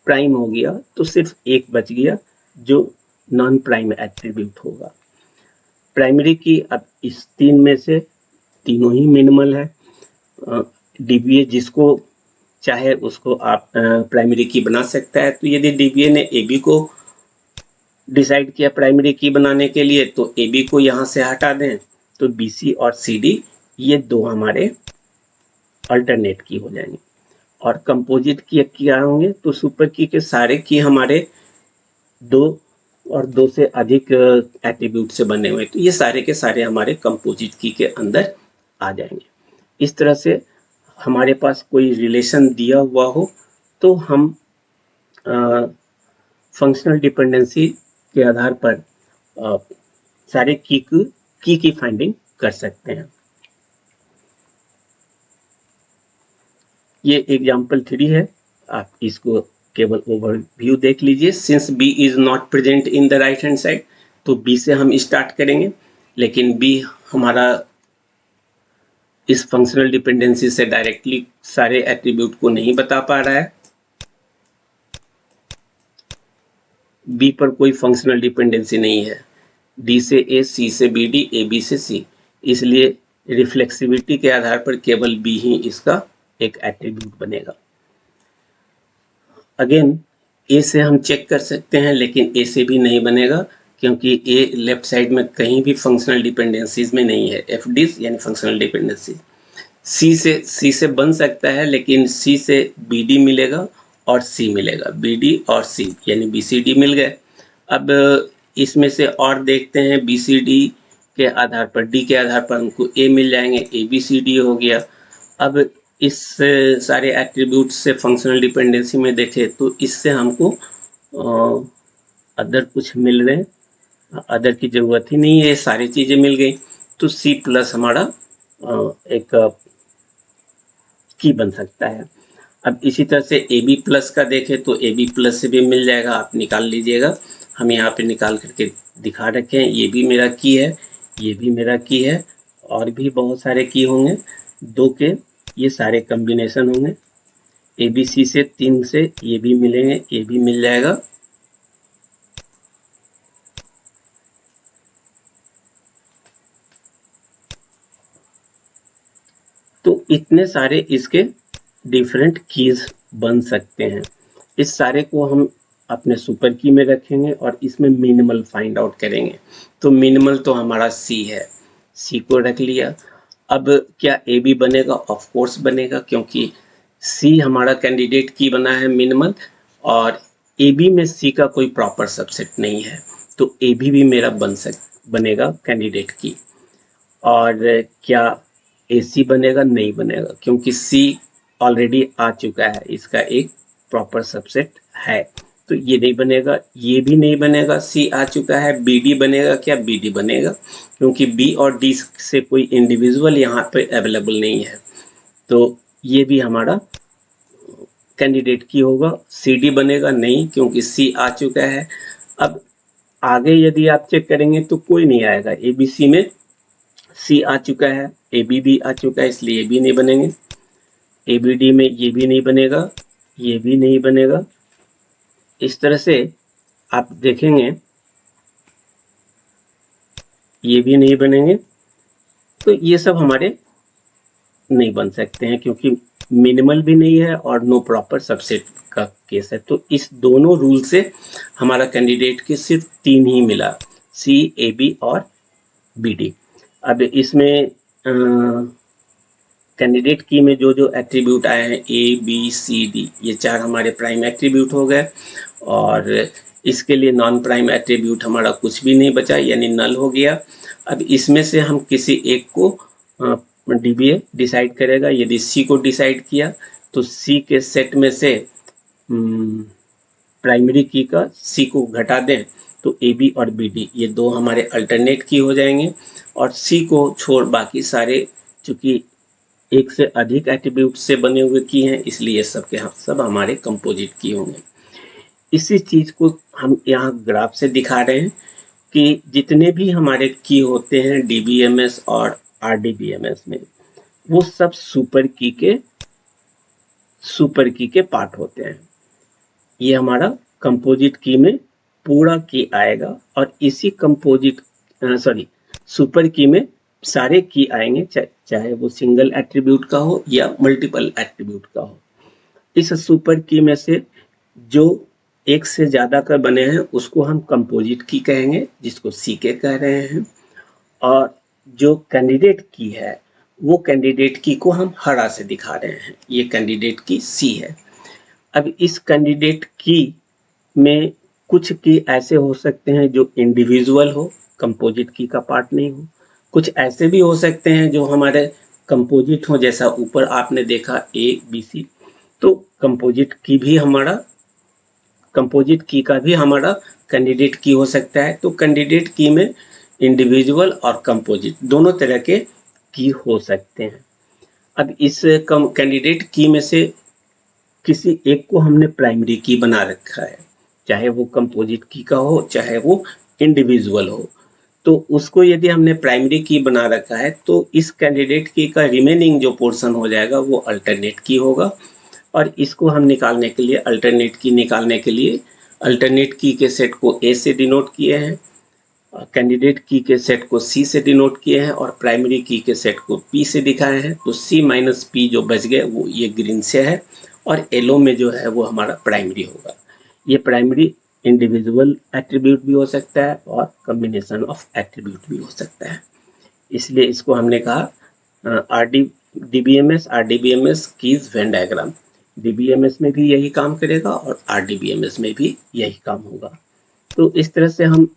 प्राइम हो गया, तो सिर्फ एक बच गया जो नॉन प्राइम एट्रीब्यूट होगा। प्राइमरी की अब इस 3 में से तीनों ही मिनिमल है। DBA जिसको चाहे उसको आप प्राइमरी की बना सकता है। तो यदि DBA ने AB को डिसाइड किया प्राइमरी की बनाने के लिए, तो AB को यहाँ से हटा दें, तो BC और CD ये 2 हमारे अल्टरनेट की हो जाएंगे। और कंपोजिट की क्या होंगे? तो सुपर की के सारे की हमारे 2 और 2 से अधिक एट्रीब्यूट से बने हुए, तो ये सारे के सारे हमारे कंपोजिट की के अंदर आ जाएंगे। इस तरह से हमारे पास कोई रिलेशन दिया हुआ हो तो हम फंक्शनल डिपेंडेंसी के आधार पर सारे की फाइंडिंग कर सकते हैं। ये एग्जाम्पल 3 है, आप इसको केवल ओवरव्यू देख लीजिए। Since B is not present in the right hand side, तो B से हम स्टार्ट करेंगे, लेकिन B हमारा इस फंक्शनल डिपेंडेंसी से डायरेक्टली सारे एट्रीब्यूट को नहीं बता पा रहा है। B पर कोई फंक्शनल डिपेंडेंसी नहीं है, D से A, C से BD, AB से C, इसलिए रिफ्लेक्सिविटी के आधार पर केवल B ही इसका एक एट्रीब्यूट बनेगा। अगेन ए से हम चेक कर सकते हैं, लेकिन ए से भी नहीं बनेगा क्योंकि ए लेफ्ट साइड में कहीं भी फंक्शनल डिपेंडेंसीज में नहीं है, एफ डिस यानी फंक्शनल डिपेंडेंसी। सी से बन सकता है, लेकिन सी से बी डी मिलेगा और सी मिलेगा, बी डी और सी यानी बी सी डी मिल गए। अब इसमें से और देखते हैं, बी सी डी के आधार पर, डी के आधार पर हमको ए मिल जाएंगे, ए बी सी डी हो गया। अब इस सारे एट्रीब्यूट से फंक्शनल डिपेंडेंसी में देखें तो इससे हमको अदर कुछ मिल रहे हैं, अदर की ज़रूरत ही नहीं है, सारी चीज़ें मिल गई। तो सी प्लस हमारा एक की बन सकता है। अब इसी तरह से ए बी प्लस का देखें तो ए बी प्लस से भी मिल जाएगा, आप निकाल लीजिएगा। हम यहाँ पे निकाल करके दिखा रखे हैं, ये भी मेरा की है, ये भी मेरा की है, और भी बहुत सारे की होंगे, दो के ये सारे कॉम्बिनेशन होंगे। ए बी सी से 3 से ये भी मिलेंगे, ये भी मिल जाएगा। तो इतने सारे इसके डिफरेंट कीज बन सकते हैं। इस सारे को हम अपने सुपर की में रखेंगे और इसमें मिनिमल फाइंड आउट करेंगे। तो मिनिमल तो हमारा सी है, सी को रख लिया। अब क्या ए बी बनेगा? ऑफ कोर्स बनेगा, क्योंकि सी हमारा कैंडिडेट की बना है मिनिमल, और ए बी में सी का कोई प्रॉपर सबसेट नहीं है, तो ए भी मेरा बनेगा कैंडिडेट की। और क्या ए सी बनेगा? नहीं बनेगा, क्योंकि सी ऑलरेडी आ चुका है, इसका एक प्रॉपर सबसेट है, तो ये नहीं बनेगा। ये भी नहीं बनेगा, सी आ चुका है। बी डी बनेगा क्या? बी डी बनेगा, क्योंकि बी और डी से कोई इंडिविजुअल यहाँ पे अवेलेबल नहीं है, तो ये भी हमारा कैंडिडेट की होगा। सी डी बनेगा नहीं, क्योंकि सी आ चुका है। अब आगे यदि आप चेक करेंगे तो कोई नहीं आएगा, ए बी सी में सी आ चुका है, ए बी भी आ चुका है, इसलिए ये भी नहीं बनेंगे। ए बी डी में ये भी नहीं बनेगा, ये भी नहीं बनेगा। इस तरह से आप देखेंगे ये भी नहीं बनेंगे, तो ये सब हमारे नहीं बन सकते हैं, क्योंकि मिनिमल भी नहीं है और नो प्रॉपर सबसेट का केस है। तो इस दोनों रूल से हमारा कैंडिडेट के सिर्फ 3 ही मिला, सी, ए बी और बी डी। अब इसमें कैंडिडेट की में जो जो एट्रीब्यूट आए हैं, ए बी सी डी, ये 4 हमारे प्राइम एट्रीब्यूट हो गए, और इसके लिए नॉन प्राइम एट्रीब्यूट हमारा कुछ भी नहीं बचा, यानी नल हो गया। अब इसमें से हम किसी एक को डीबीए डिसाइड करेगा। यदि सी को डिसाइड किया तो सी के सेट में से प्राइमरी की का सी को घटा दें तो ए बी और बी डी ये 2 हमारे अल्टरनेट की हो जाएंगे, और सी को छोड़ बाकी सारे, चूंकि एक से अधिक एट्रीब्यूट से बने हुए की हैं, इसलिए सब के सब हमारे कंपोजिट की होंगे। इसी चीज को हम यहाँ ग्राफ से दिखा रहे हैं कि जितने भी हमारे की होते हैं डीबीएमएस और आरडीबीएमएस में, वो सब सुपर की के पार्ट होते हैं। ये हमारा कंपोजिट की में पूरा की आएगा, और इसी सुपर की में सारे की आएंगे, चाहे वो सिंगल एट्रीब्यूट का हो या मल्टीपल एट्रीब्यूट का हो। इस सुपर की में से जो एक से ज्यादा का बने हैं उसको हम कंपोजिट की कहेंगे, जिसको सी के कह रहे हैं, और जो कैंडिडेट की है वो कैंडिडेट की को हम हरा से दिखा रहे हैं, ये कैंडिडेट की सी है। अब इस कैंडिडेट की में कुछ की ऐसे हो सकते हैं जो इंडिविजुअल हो, कंपोजिट की का पार्ट नहीं हो। कुछ ऐसे भी हो सकते हैं जो हमारे कंपोजिट हो, जैसा ऊपर आपने देखा ए बी सी, तो कंपोजिट की का भी हमारा कैंडिडेट की हो सकता है। तो कैंडिडेट की में इंडिविजुअल और कंपोजिट दोनों तरह के की हो सकते हैं। अब इस कैंडिडेट की में से किसी एक को हमने प्राइमरी की बना रखा है, चाहे वो कंपोजिट की का हो चाहे वो इंडिविजुअल हो। तो उसको यदि हमने प्राइमरी की बना रखा है तो इस कैंडिडेट की का रिमेनिंग जो पोर्शन हो जाएगा वो अल्टरनेट की होगा, और इसको हम निकालने के लिए अल्टरनेट की के सेट को ए से डिनोट किए हैं, कैंडिडेट की के सेट को C से डिनोट किए हैं और प्राइमरी की के सेट को P से दिखाए हैं। तो C माइनस P जो बच गए वो ये ग्रीन से है और येलो में जो है वो हमारा प्राइमरी होगा। ये प्राइमरी इंडिविजुअल एट्रीब्यूट भी हो सकता है और कॉम्बिनेशन ऑफ एट्रीब्यूट भी हो सकता है, इसलिए इसको हमने कहा RDBMS keys Venn diagram. DBMS में भी यही काम करेगा और RDBMS में भी यही काम होगा। तो इस तरह से हम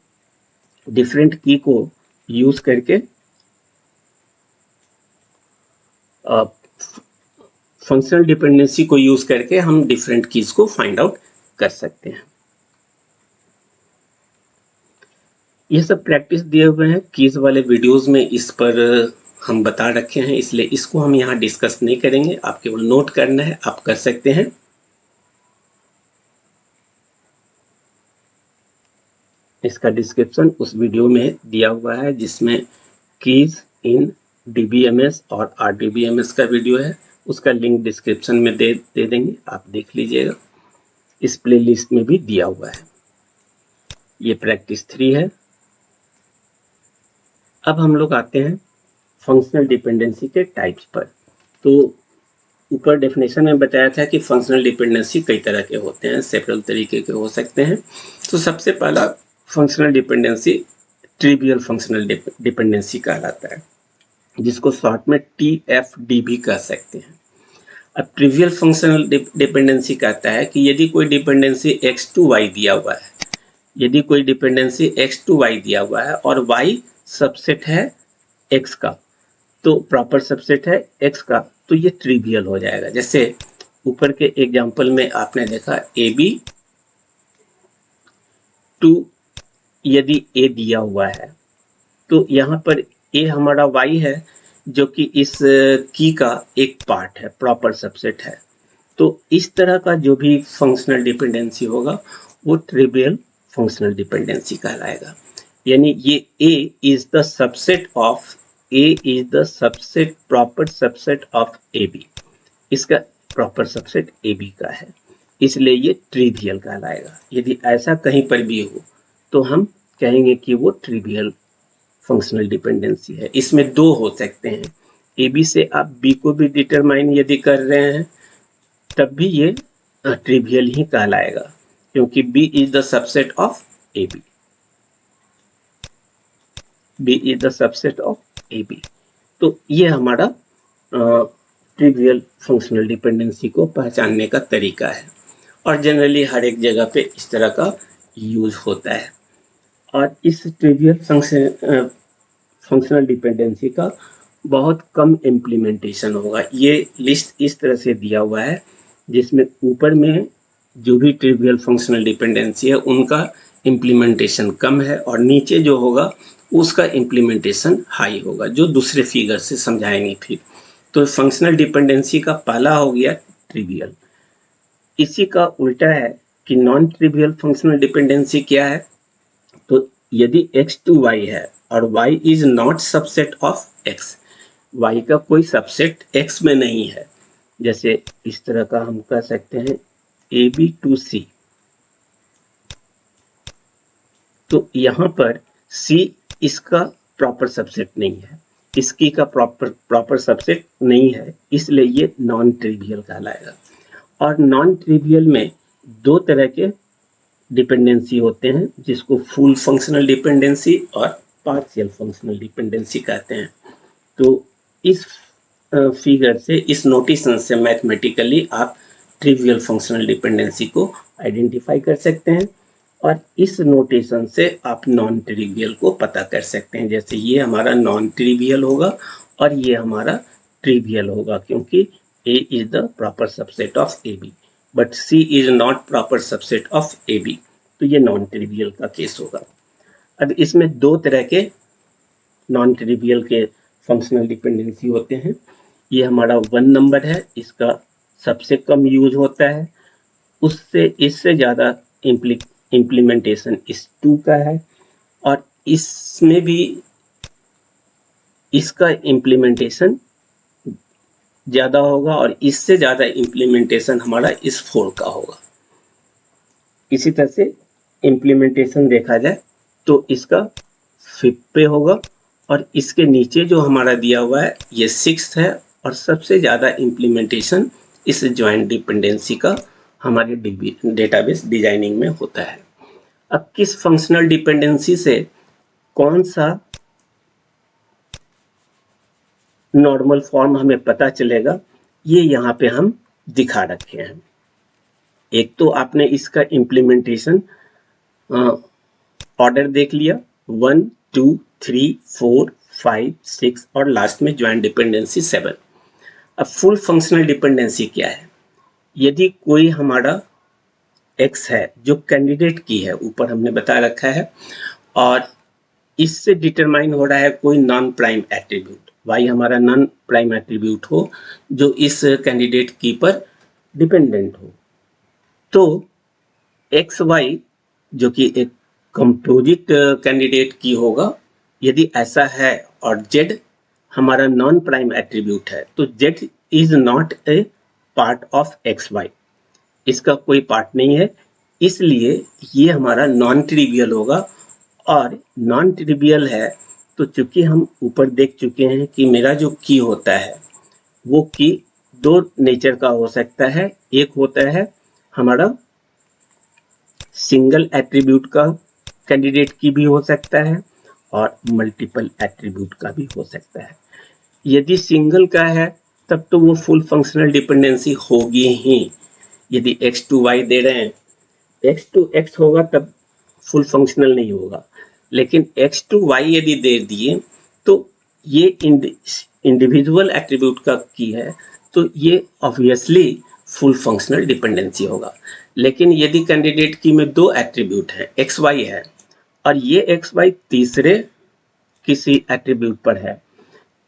डिफरेंट की को यूज करके फंक्शनल डिपेंडेंसी को यूज करके हम डिफरेंट कीज को फाइंड आउट कर सकते हैं। ये सब प्रैक्टिस दिए हुए हैं कीज वाले वीडियोस में, इस पर हम बता रखे हैं, इसलिए इसको हम यहाँ डिस्कस नहीं करेंगे। आप केवल नोट करना है, आप कर सकते हैं। इसका डिस्क्रिप्शन उस वीडियो में दिया हुआ है जिसमें कीज इन DBMS और RDBMS का वीडियो है, उसका लिंक डिस्क्रिप्शन में दे देंगे, आप देख लीजिएगा। इस प्लेलिस्ट में भी दिया हुआ है। ये प्रैक्टिस 3 है। अब हम लोग आते हैं फंक्शनल डिपेंडेंसी के टाइप्स पर। तो ऊपर डेफिनेशन में बताया था कि फंक्शनल डिपेंडेंसी कई तरह के होते हैं, सेवरल तरीके के हो सकते हैं। तो सबसे पहला functional dependency trivial functional dependency कहलाता है, जिसको शॉर्ट में TFD भी कह सकते हैं। अब ट्रिवियल फंक्शनल डिपेंडेंसी कहता है कि यदि कोई डिपेंडेंसी x to y दिया हुआ है, यदि कोई डिपेंडेंसी x to y दिया हुआ है और y सबसेट है x का, तो प्रॉपर सबसेट है x का, तो ये ट्रिवियल हो जाएगा। जैसे ऊपर के एग्जांपल में आपने देखा AB टू यदि A दिया हुआ है, तो यहाँ पर A हमारा y है जो कि इस की का एक पार्ट है, प्रॉपर सबसेट है। तो इस तरह का जो भी फंक्शनल डिपेंडेंसी होगा वो ट्रिवियल फंक्शनल डिपेंडेंसी कहलाएगा। यानी ये A is the subset of proper subset of AB, इसका प्रॉपर सबसेट AB का है, इसलिए ये ट्रिवियल कहलाएगा। यदि ऐसा कहीं पर भी हो तो हम कहेंगे कि वो ट्रिवियल फंक्शनल डिपेंडेंसी है। इसमें दो हो सकते हैं, AB से आप B को भी डिटरमाइन यदि कर रहे हैं तब भी ये ट्रिवियल ही कहलाएगा, क्योंकि B is the subset of AB। B is the subset of AB। तो ये हमारा ट्रिवियल फंक्शनल डिपेंडेंसी को पहचानने का तरीका है और जनरली हर एक जगह पे इस तरह का यूज होता है। और इस ट्रिवियल फंक्शनल डिपेंडेंसी का बहुत कम इम्प्लीमेंटेशन होगा। ये लिस्ट इस तरह से दिया हुआ है जिसमें ऊपर में जो भी ट्रिवियल फंक्शनल डिपेंडेंसी है उनका इम्प्लीमेंटेशन कम है और नीचे जो होगा उसका इम्प्लीमेंटेशन हाई होगा, जो दूसरे फिगर से समझाएंगे फिर। तो फंक्शनल डिपेंडेंसी का पहला हो गया ट्रिवियल। इसी का उल्टा है कि नॉन ट्रिवियल फंक्शनल डिपेंडेंसी क्या है। तो यदि x to y है और y is not subset of x, y का कोई सबसेट x में नहीं है, जैसे इस तरह का हम कह सकते हैं AB to C, तो यहाँ पर C इसका प्रॉपर सबसेट नहीं है, इसकी का प्रॉपर सबसेट नहीं है, इसलिए ये नॉन ट्रिवियल कहलाएगा। और नॉन ट्रिवियल में दो तरह के डिपेंडेंसी होते हैं, जिसको फुल फंक्शनल डिपेंडेंसी और पार्शियल फंक्शनल डिपेंडेंसी कहते हैं। तो इस फिगर से, इस नोटेशन से मैथमेटिकली आप ट्रिवियल फंक्शनल डिपेंडेंसी को आइडेंटिफाई कर सकते हैं और इस नोटेशन से आप नॉन ट्रिवियल को पता कर सकते हैं। जैसे ये हमारा नॉन ट्रिवियल होगा और ये हमारा ट्रिवियल होगा, क्योंकि A is the proper subset of AB but C is not proper subset of AB, तो ये नॉन ट्रिवियल का केस होगा। अब इसमें दो तरह के नॉन ट्रिवियल के फंक्शनल डिपेंडेंसी होते हैं। ये हमारा 1 नंबर है, इसका सबसे कम यूज होता है, उससे इससे ज़्यादा इम्प्लीमेंटेशन इस 2 का है और इसमें भी इसका इम्प्लीमेंटेशन ज़्यादा होगा और इससे ज़्यादा इम्प्लीमेंटेशन हमारा इस 4 का होगा। इसी तरह से इम्प्लीमेंटेशन देखा जाए तो इसका 5th पे होगा, और इसके नीचे जो हमारा दिया हुआ है ये 6th है, और सबसे ज़्यादा इम्प्लीमेंटेशन इस ज्वाइंट डिपेंडेंसी का हमारे डेटाबेस डिजाइनिंग में होता है। अब किस फंक्शनल डिपेंडेंसी से कौन सा नॉर्मल फॉर्म हमें पता चलेगा, ये यहाँ पे हम दिखा रखे हैं। एक तो आपने इसका इम्प्लीमेंटेशन ऑर्डर देख लिया, 1 2 3 4 5 6 और लास्ट में ज्वाइंट डिपेंडेंसी 7। अब फुल फंक्शनल डिपेंडेंसी क्या है? यदि कोई हमारा x है जो कैंडिडेट की है, ऊपर हमने बता रखा है, और इससे डिटरमाइन हो रहा है कोई नॉन प्राइम एट्रीब्यूट, y हमारा नॉन प्राइम एट्रीब्यूट हो जो इस कैंडिडेट की पर डिपेंडेंट हो, तो एक्स वाई जो कि एक कंपोजिट कैंडिडेट की होगा, यदि ऐसा है, और z हमारा नॉन प्राइम एट्रीब्यूट है, तो z is not a part of X Y, इसका कोई पार्ट नहीं है, इसलिए ये हमारा नॉन ट्रिवियल होगा। और नॉन ट्रिवियल है तो चूंकि हम ऊपर देख चुके हैं कि मेरा जो की होता है वो की दो नेचर का हो सकता है, एक होता है हमारा सिंगल एट्रीब्यूट का कैंडिडेट की भी हो सकता है, और मल्टीपल एट्रीब्यूट का भी हो सकता है। यदि सिंगल का है तब तो वो फुल फंक्शनल डिपेंडेंसी होगी ही। यदि x टू y दे रहे हैं, x टू x होगा तब फुल फंक्शनल नहीं होगा, लेकिन x टू y यदि दे दिए तो ये इंडिविजुअल एट्रीब्यूट का की है, तो ये ऑब्वियसली फुल फंक्शनल डिपेंडेंसी होगा। लेकिन यदि कैंडिडेट की में दो एट्रीब्यूट है, एक्स वाई है, और ये एक्स वाई तीसरे किसी एट्रीब्यूट पर है,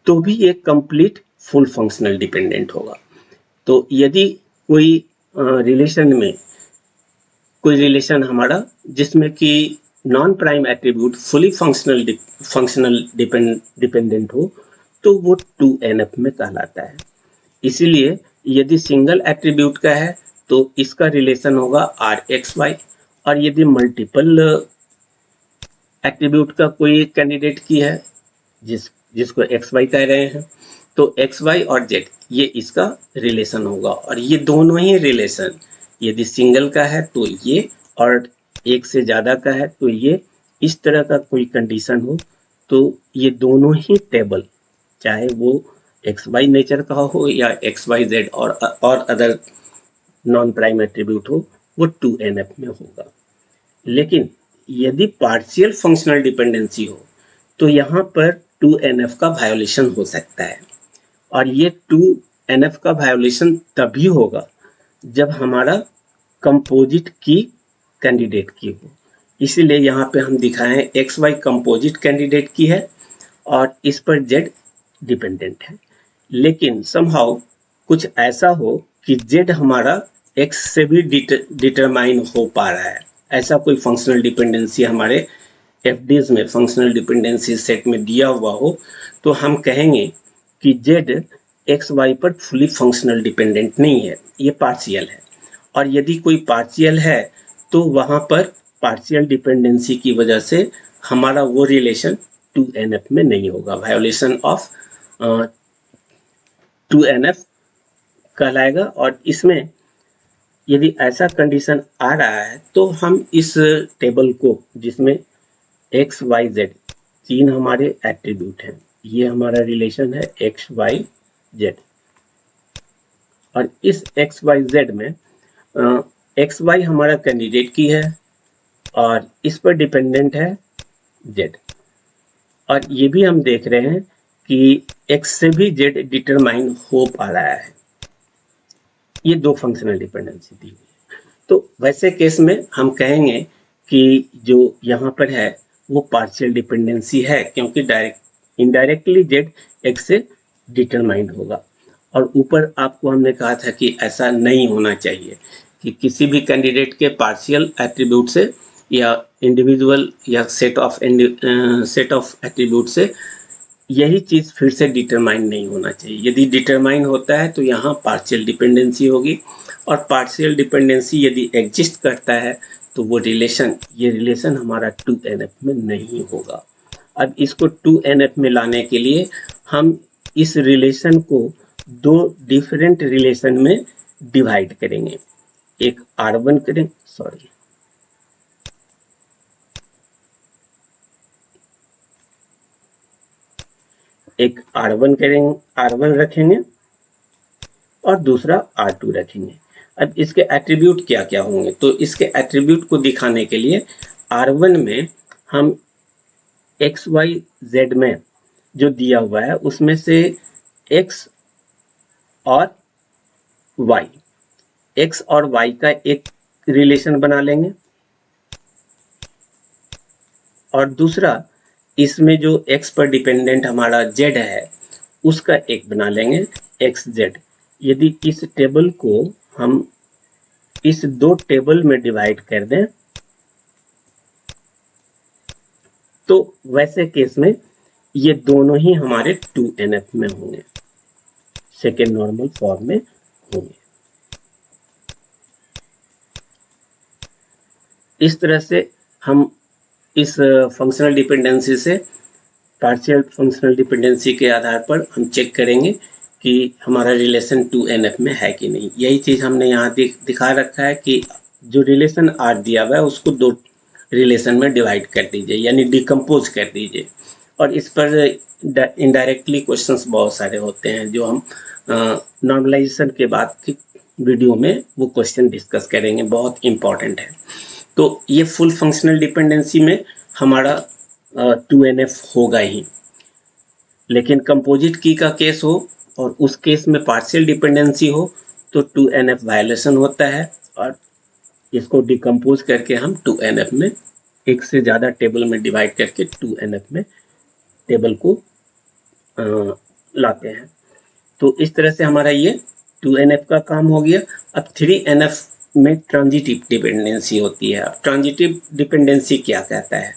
तो भी ये कंप्लीट फुल फंक्शनल डिपेंडेंट होगा। तो यदि कोई रिलेशन में कोई रिलेशन हमारा जिसमें कि non prime attribute fully functional dependent हो, तो वो 2NF में कहलाता है। इसीलिए यदि सिंगल एट्रीब्यूट का है तो इसका रिलेशन होगा RXY, और यदि मल्टीपल एट्रीब्यूट का कोई कैंडिडेट की है जिसको XY कह रहे हैं, तो XY और Z ये इसका रिलेशन होगा। और ये दोनों ही रिलेशन यदि सिंगल का है तो ये, और एक से ज़्यादा का है तो ये, इस तरह का कोई कंडीशन हो तो ये दोनों ही टेबल, चाहे वो XY नेचर का हो या XYZ और अदर नॉन प्राइम एट्रीब्यूट हो, वो 2NF में होगा। लेकिन यदि पार्शियल फंक्शनल डिपेंडेंसी हो तो यहाँ पर 2NF का वायोलेशन हो सकता है, और ये 2NF का वायोलेशन तभी होगा जब हमारा कंपोजिट की कैंडिडेट की हो। इसीलिए यहाँ पे हम दिखाएं XY कंपोजिट कैंडिडेट की है और इस पर Z डिपेंडेंट है। लेकिन समहाउ कुछ ऐसा हो कि Z हमारा X से भी डिटरमाइन हो पा रहा है, ऐसा कोई फंक्शनल डिपेंडेंसी हमारे FDs में फंक्शनल डिपेंडेंसी सेट में दिया हुआ हो, तो हम कहेंगे कि Z XY पर फुली फंक्शनल डिपेंडेंट नहीं है, ये पार्शियल है। और यदि कोई पार्शियल है तो वहाँ पर पार्शियल डिपेंडेंसी की वजह से हमारा वो रिलेशन 2NF में नहीं होगा, वायोलेशन ऑफ 2NF कहलाएगा। और इसमें यदि ऐसा कंडीशन आ रहा है तो हम इस टेबल को, जिसमें XYZ तीन हमारे एट्रीब्यूट हैं, ये हमारा रिलेशन है XYZ, और इस XYZ में XY हमारा कैंडिडेट की है और इस पर डिपेंडेंट है Z। और ये भी हम देख रहे हैं कि X से भी Z डिटरमाइन हो पा रहा है, ये दो फंक्शनल डिपेंडेंसी दी हुई है। तो वैसे केस में हम कहेंगे कि जो यहाँ पर है वो पार्शियल डिपेंडेंसी है, क्योंकि इनडायरेक्टली Z X से डिटरमाइंड होगा। और ऊपर आपको हमने कहा था कि ऐसा नहीं होना चाहिए कि किसी भी कैंडिडेट के पार्शियल एट्रीब्यूट से या इंडिविजुअल या सेट ऑफ एट्रीब्यूट से यही चीज़ फिर से डिटरमाइन नहीं होना चाहिए। यदि डिटरमाइन होता है तो यहाँ पार्शियल डिपेंडेंसी होगी, और पार्शियल डिपेंडेंसी यदि एग्जिस्ट करता है तो वो रिलेशन, ये रिलेशन हमारा 2NF में नहीं होगा। अब इसको 2NF में लाने के लिए हम इस रिलेशन को दो डिफरेंट रिलेशन में डिवाइड करेंगे। एक R1 करें, सॉरी, एक R1 करेंगे, R1 रखेंगे और दूसरा R2 रखेंगे। अब इसके एट्रीब्यूट क्या क्या होंगे, तो इसके एट्रीब्यूट को दिखाने के लिए R1 में हम XYZ में जो दिया हुआ है उसमें से X और Y, X और Y का एक रिलेशन बना लेंगे और दूसरा इसमें जो X पर डिपेंडेंट हमारा Z है उसका एक बना लेंगे XZ। यदि इस टेबल को हम इस दो टेबल में डिवाइड कर दें तो वैसे केस में ये दोनों ही हमारे 2NF में होंगे, सेकेंड नॉर्मल फॉर्म में होंगे। इस तरह से हम इस फंक्शनल डिपेंडेंसी से पार्शियल फंक्शनल डिपेंडेंसी के आधार पर हम चेक करेंगे कि हमारा रिलेशन 2NF में है कि नहीं। यही चीज हमने यहाँ दिखा रखा है कि जो रिलेशन R दिया हुआ है उसको दो रिलेशन में डिवाइड कर दीजिए, यानी डिकम्पोज कर दीजिए। और इस पर इनडायरेक्टली क्वेश्चंस बहुत सारे होते हैं जो हम नॉर्मलाइजेशन के बाद की वीडियो में वो क्वेश्चन डिस्कस करेंगे, बहुत इंपॉर्टेंट है। तो ये फुल फंक्शनल डिपेंडेंसी में हमारा 2NF होगा ही, लेकिन कंपोजिट की का केस हो और उस केस में पार्शियल डिपेंडेंसी हो तो 2NF वायलेशन होता है और इसको डिकम्पोज करके हम 2NF में एक से ज़्यादा टेबल में डिवाइड करके 2NF में टेबल को लाते हैं। तो इस तरह से हमारा ये 2NF का काम हो गया। अब 3NF में ट्रांजिटिव डिपेंडेंसी होती है। ट्रांजिटिव डिपेंडेंसी क्या कहता है,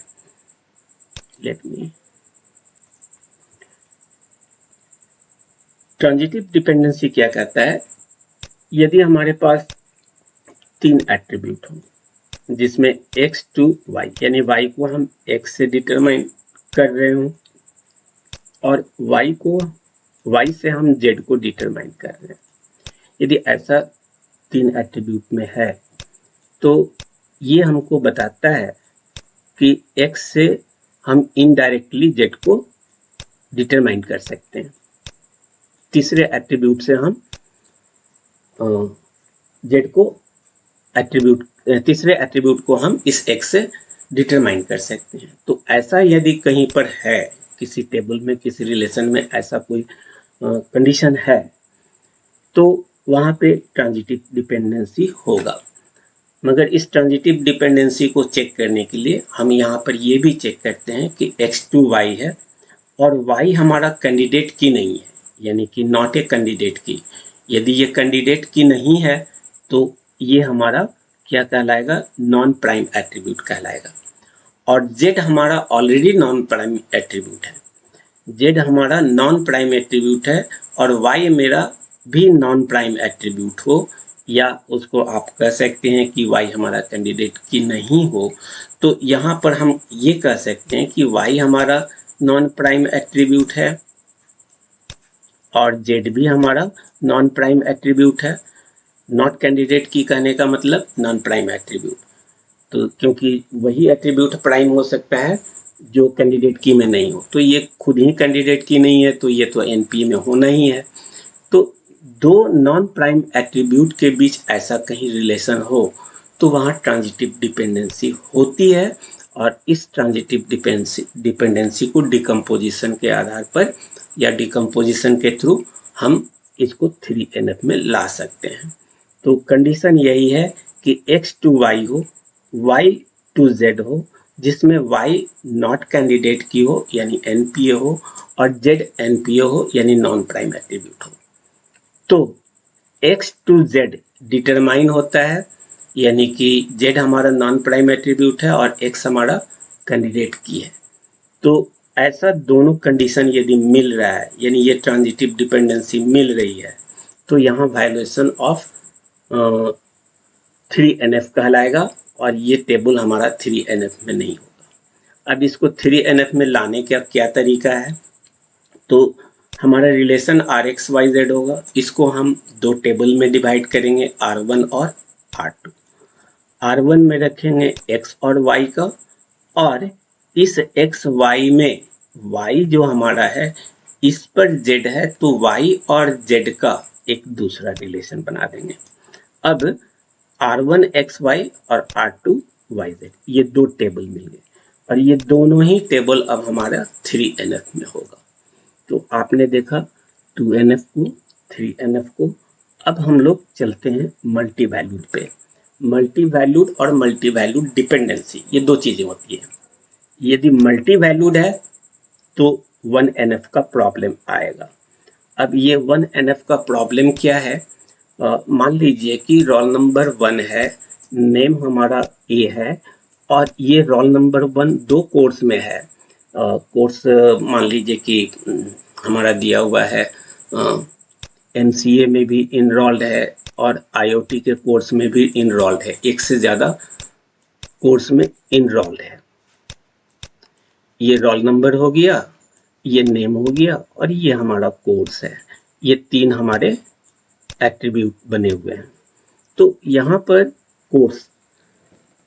ट्रांजिटिव डिपेंडेंसी क्या कहता है, यदि हमारे पास तीन एट्रीब्यूट हों जिसमें X to Y, यानी Y को हम X से डिटरमाइन कर रहे हों और Y से हम Z को डिटरमाइन कर रहे हैं, यदि ऐसा तीन एट्रीब्यूट में है तो ये हमको बताता है कि X से हम इनडायरेक्टली Z को डिटरमाइन कर सकते हैं। तीसरे एट्रीब्यूट से हम Z को तीसरे एट्रीब्यूट को हम इस X से डिटरमाइन कर सकते हैं। तो ऐसा यदि कहीं पर है, किसी टेबल में, किसी रिलेशन में ऐसा कोई कंडीशन है तो वहां पे ट्रांजिटिव डिपेंडेंसी होगा। मगर इस ट्रांजिटिव डिपेंडेंसी को चेक करने के लिए हम यहाँ पर ये भी चेक करते हैं कि X to Y है और Y हमारा कैंडिडेट की नहीं है, यानी कि नॉट ए कैंडिडेट की। यदि ये कैंडिडेट की नहीं है तो ये हमारा क्या कहलाएगा, नॉन प्राइम एट्रीब्यूट कहलाएगा। और Z हमारा ऑलरेडी नॉन प्राइम एट्रीब्यूट है, Z हमारा नॉन प्राइम एट्रीब्यूट है और Y मेरा भी नॉन प्राइम एट्रीब्यूट हो, या उसको आप कह सकते हैं कि Y हमारा कैंडिडेट की नहीं हो, तो यहाँ पर हम ये कह सकते हैं कि Y हमारा नॉन प्राइम एट्रीब्यूट है और Z भी हमारा नॉन प्राइम एट्रीब्यूट है। नॉट कैंडिडेट की कहने का मतलब नॉन प्राइम एट्रीब्यूट, तो क्योंकि वही एट्रीब्यूट प्राइम हो सकता है जो कैंडिडेट की में नहीं हो, तो ये खुद ही कैंडिडेट की नहीं है तो ये तो एनपी में होना ही है। तो दो नॉन प्राइम एट्रीब्यूट के बीच ऐसा कहीं रिलेशन हो तो वहाँ ट्रांजिटिव डिपेंडेंसी होती है और इस ट्रांजिटिव डिपेंडेंसी को डिकम्पोजिशन के आधार पर या डिकम्पोजिशन के थ्रू हम इसको 3NF में ला सकते हैं। तो कंडीशन यही है कि X to Y हो, Y to Z हो, जिसमें Y नॉट कैंडिडेट की हो यानी NPA हो और Z NPA हो यानी नॉन प्राइम एट्रीब्यूट हो। तो X to Z डिटरमाइन होता है, यानी कि Z हमारा नॉन प्राइम एट्रीब्यूट है और X हमारा कैंडिडेट की है। तो ऐसा दोनों कंडीशन यदि मिल रहा है, यानी ये ट्रांजिटिव डिपेंडेंसी मिल रही है, तो यहाँ वायलेशन ऑफ 3NF कहलाएगा और ये टेबल हमारा 3NF में नहीं होगा। अब इसको 3NF में लाने का क्या तरीका है, तो हमारा रिलेशन RxYZ होगा, इसको हम दो टेबल में डिवाइड करेंगे, R1 और R2। R1 में रखेंगे x और y का, और इस x y में y जो हमारा है इस पर z है, तो y और z का एक दूसरा रिलेशन बना देंगे। अब R1 XY और R2 YZ ये दो टेबल मिल गए, और ये दोनों ही टेबल अब हमारा 3NF में होगा। तो आपने देखा 2NF को, 3NF को। अब हम लोग चलते हैं मल्टी वैल्यूड पे। मल्टी वैल्यूड और मल्टी वैल्यूड डिपेंडेंसी, ये दो चीजें होती है। यदि मल्टी वैल्यूड है तो 1NF का प्रॉब्लम आएगा। अब ये 1NF का प्रॉब्लम क्या है, मान लीजिए कि रोल नंबर 1 है, नेम हमारा ए है, और ये रोल नंबर 1 दो कोर्स में है। कोर्स मान लीजिए कि हमारा दिया हुआ है MCA में भी इनरोल्ड है, और IoT के कोर्स में भी इनरोल्ड है, एक से ज़्यादा कोर्स में इनरोल्ड है। ये रोल नंबर हो गया, ये नेम हो गया, और ये हमारा कोर्स है। ये तीन हमारे एट्रीब्यूट बने हुए हैं। तो यहाँ पर कोर्स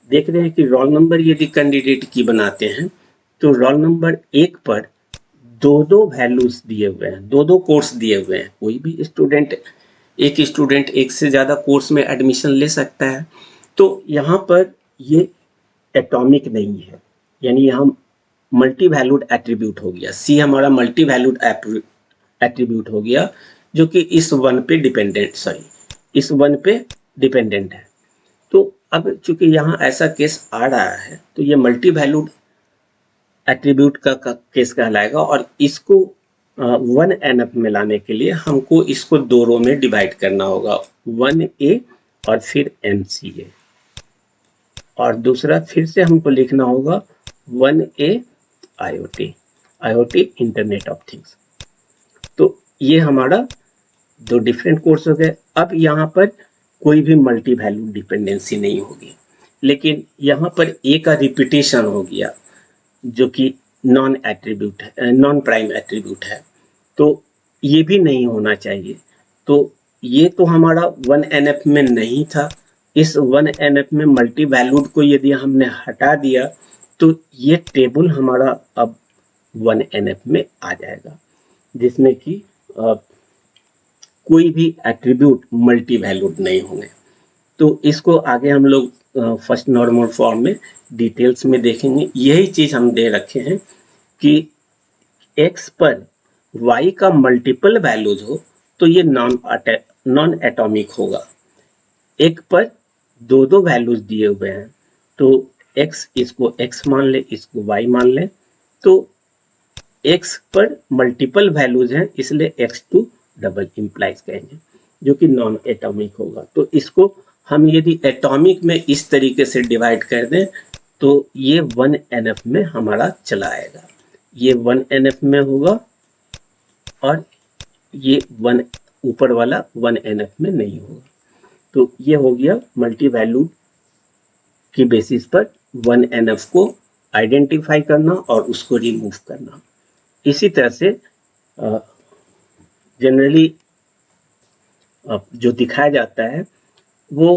देख रहे हैं कि रोल नंबर यदि कैंडिडेट की बनाते हैं तो रोल नंबर 1 पर दो दो वैल्यूज दिए हुए हैं, दो दो कोर्स दिए हुए हैं। कोई भी स्टूडेंट एक से ज़्यादा कोर्स में एडमिशन ले सकता है। तो यहाँ पर ये एटॉमिक नहीं है, यानी यहाँ मल्टी वैल्यूड एट्रीब्यूट हो गया। सी हमारा मल्टी वैल्यूड एट्रीब्यूट हो गया, जो कि इस वन पे डिपेंडेंट है। तो अब चूंकि यहाँ ऐसा केस आ रहा है, तो ये मल्टी वैल्यूड एट्रीब्यूट का केस कहलाएगा, और इसको 1NF में लाने के लिए हमको इसको दो रो में डिवाइड करना होगा, 1A और फिर MCA, और दूसरा फिर से हमको लिखना होगा 1A IoT internet of things. तो ये हमारा दो डिफरेंट कोर्स हो गए। अब यहाँ पर कोई भी मल्टी वैल्यू डिपेंडेंसी नहीं होगी, लेकिन यहाँ पर ए का रिपीटेशन हो गया, जो कि नॉन प्राइम एट्रीब्यूट है, तो ये भी नहीं होना चाहिए। तो ये तो हमारा 1NF में नहीं था। इस 1NF में मल्टी वैल्यूड को यदि हमने हटा दिया तो ये टेबल हमारा अब 1NF में आ जाएगा, जिसमें कि कोई भी एट्रीब्यूट मल्टी वैल्यूड नहीं होंगे। तो इसको आगे हम लोग फर्स्ट नॉर्मल फॉर्म में डिटेल्स में देखेंगे। यही चीज हम दे रखे हैं कि x पर y का मल्टीपल वैल्यूज हो तो ये नॉन एटॉमिक होगा। एक पर दो दो वैल्यूज दिए हुए हैं, तो x इसको x मान ले, इसको y मान ले, तो x पर मल्टीपल वैल्यूज हैं, इसलिए x2 डबल इंप्लाइज कहेंगे, जो कि नॉन एटॉमिक होगा। तो इसको हम यदि एटॉमिक में इस तरीके से डिवाइड कर दें तो ये 1NF में हमारा चला आएगा। ये 1NF में होगा, और ये ऊपर वाला 1NF में नहीं होगा। तो ये हो गया मल्टी वैल्यू की बेसिस पर 1NF को आइडेंटिफाई करना और उसको रिमूव करना। इसी तरह से जनरली जो दिखाया जाता है वो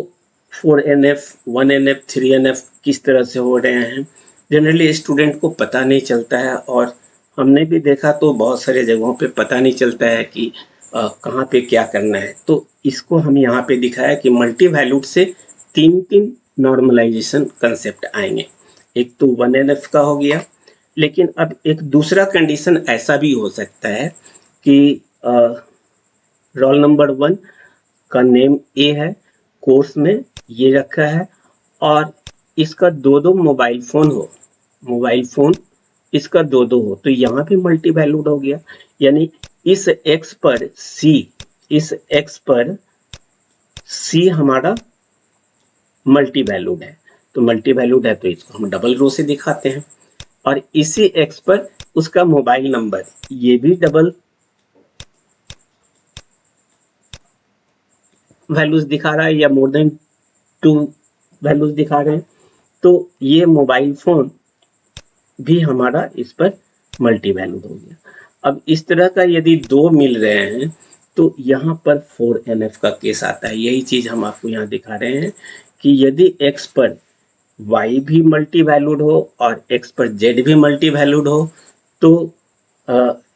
4NF, 1NF, 3NF किस तरह से हो रहे हैं, जनरली स्टूडेंट को पता नहीं चलता है, और हमने भी देखा तो बहुत सारे जगहों पे पता नहीं चलता है कि कहाँ पे क्या करना है। तो इसको हम यहाँ पे दिखाया कि मल्टी वैल्यूड से तीन नॉर्मलाइजेशन कंसेप्ट आएंगे। एक तो 1NF का हो गया, लेकिन अब एक दूसरा कंडीशन ऐसा भी हो सकता है कि रोल नंबर 1 का नेम ए है, कोर्स में ये रखा है, और इसका दो दो मोबाइल फोन इसका दो दो हो, तो यहाँ भी मल्टी वैल्यूड हो गया। यानी इस x पर C हमारा मल्टी वैल्यूड है। तो मल्टी वैल्यूड है तो इसको हम डबल रो से दिखाते हैं, और इसी x पर उसका मोबाइल नंबर ये भी डबल वैल्यूज दिखा रहा है, या मोर देन 2 वैल्यूज दिखा रहे हैं। तो ये मोबाइल फोन भी हमारा इस पर मल्टी वैल्यूड हो गया। अब इस तरह का यदि दो मिल रहे हैं तो यहाँ पर 4NF का केस आता है। यही चीज हम आपको यहाँ दिखा रहे हैं कि यदि x पर y भी मल्टी वैल्यूड हो और x पर z भी मल्टी वैल्यूड हो तो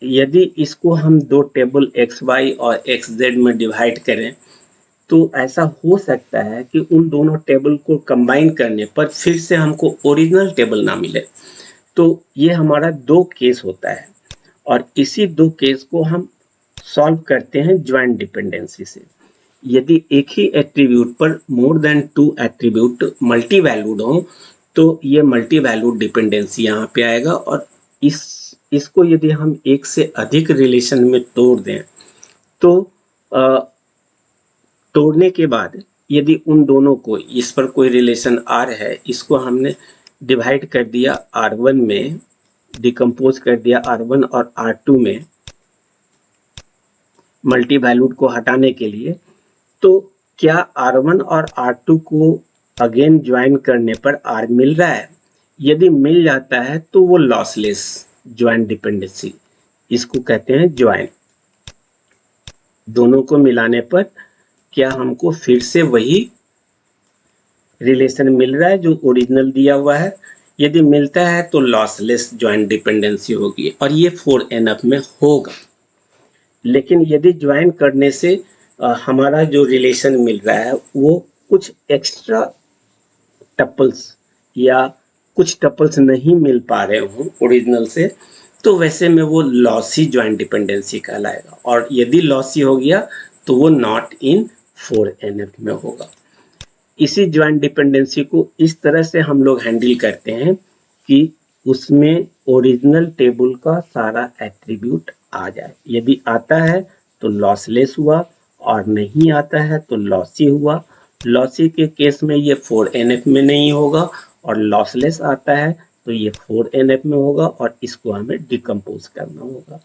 यदि इसको हम दो टेबल xy और xz में डिवाइड करें तो ऐसा हो सकता है कि उन दोनों टेबल को कंबाइन करने पर फिर से हमको ओरिजिनल टेबल ना मिले। तो ये हमारा दो केस होता है और इसी दो केस को हम सॉल्व करते हैं ज्वाइंट डिपेंडेंसी से। यदि एक ही एट्रीब्यूट पर more than 2 attribute multi valued हो तो ये मल्टी वैल्यूड डिपेंडेंसी यहाँ पे आएगा और इसको यदि हम एक से अधिक रिलेशन में तोड़ दें तो तोड़ने के बाद यदि उन दोनों को, इस पर कोई रिलेशन R है, इसको हमने डिवाइड कर दिया R1 में, डिकम्पोज कर दिया R1 और R2 में मल्टी वैल्यूड को हटाने के लिए, तो क्या R1 और R2 को अगेन ज्वाइन करने पर R मिल रहा है? यदि मिल जाता है तो वो लॉसलेस ज्वाइन डिपेंडेंसी, इसको कहते हैं ज्वाइन। दोनों को मिलाने पर क्या हमको फिर से वही रिलेशन मिल रहा है जो ओरिजिनल दिया हुआ है? यदि मिलता है तो लॉसलेस ज्वाइन डिपेंडेंसी होगी और ये 4NF में होगा। लेकिन यदि ज्वाइन करने से हमारा जो रिलेशन मिल रहा है वो कुछ एक्स्ट्रा टपल्स या कुछ टपल्स नहीं मिल पा रहे हों ओरिजिनल से, तो वैसे में वो लॉसी ज्वाइन डिपेंडेंसी कहलाएगा और यदि लॉसी हो गया तो वो नॉट इन 4NF में होगा। इसी ज्वाइंट डिपेंडेंसी को इस तरह से हम लोग हैंडल करते हैं कि उसमें ओरिजिनल टेबल का सारा एट्रीब्यूट आ जाए। यदि आता है तो लॉसलेस हुआ और नहीं आता है तो लॉसी हुआ। लॉसी के केस में ये 4NF में नहीं होगा और लॉसलेस आता है तो ये 4NF में होगा और इसको हमें डिकम्पोज करना होगा।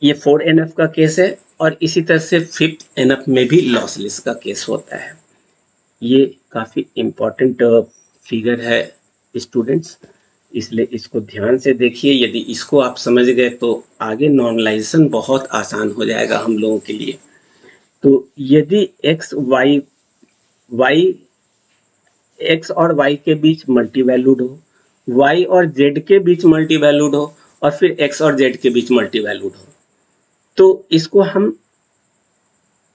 ये 4NF का केस है और इसी तरह से 5NF में भी लॉसलेस का केस होता है। ये काफ़ी इम्पोर्टेंट फिगर है स्टूडेंट्स, इसलिए इसको ध्यान से देखिए। यदि इसको आप समझ गए तो आगे नॉर्मलाइजेशन बहुत आसान हो जाएगा हम लोगों के लिए। तो यदि x और y के बीच मल्टी वैल्यूड हो, y और z के बीच मल्टी वैल्यूड हो और फिर x और z के बीच मल्टी वैल्यूड हो, तो इसको हम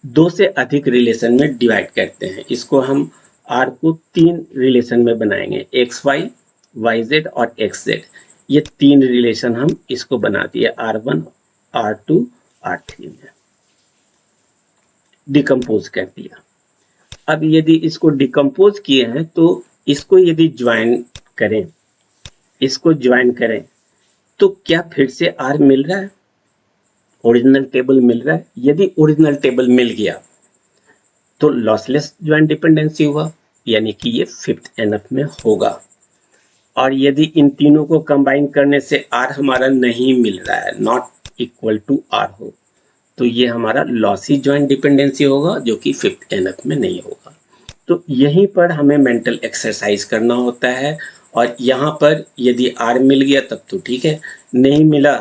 दो से अधिक रिलेशन में डिवाइड करते हैं। इसको हम R को 3 रिलेशन में बनाएंगे, XY, YZ और XZ। ये 3 रिलेशन हम इसको बना दिए R1, R2, R3 में, डिकम्पोज कर दिया। अब यदि इसको डिकम्पोज किए हैं तो इसको यदि इसको ज्वाइन करें तो क्या फिर से R मिल रहा है? ओरिजिनल टेबल मिल रहा है? यदि ओरिजिनल टेबल मिल गया तो लॉसलेस ज्वाइंट डिपेंडेंसी हुआ, यानी कि ये 5NF में होगा। और यदि इन तीनों को कंबाइन करने से R हमारा नहीं मिल रहा है, नॉट इक्वल टू R हो, तो ये हमारा लॉसी ज्वाइंट डिपेंडेंसी होगा जो कि 5NF में नहीं होगा। तो यहीं पर हमें मेंटल एक्सरसाइज करना होता है और यहाँ पर यदि R मिल गया तब तो ठीक है, नहीं मिला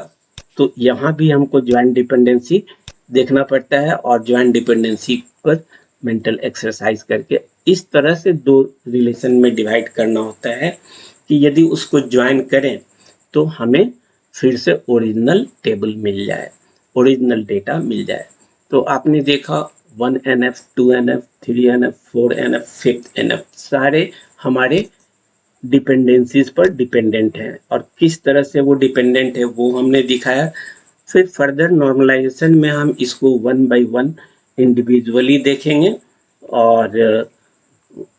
तो यहाँ भी हमको ज्वाइंट डिपेंडेंसी देखना पड़ता है और ज्वाइंट डिपेंडेंसी पर मेंटल एक्सरसाइज करके इस तरह से दो रिलेशन में डिवाइड करना होता है कि यदि उसको ज्वाइन करें तो हमें फिर से ओरिजिनल टेबल मिल जाए, ओरिजिनल डेटा मिल जाए। तो आपने देखा 1NF, 2NF, 3NF, 4NF, 5NF सारे हमारे डिपेंडेंसीज पर डिपेंडेंट हैं और किस तरह से वो डिपेंडेंट है वो हमने दिखाया। फिर फर्दर नॉर्मलाइजेशन में हम इसको 1 by 1 इंडिविजुअली देखेंगे और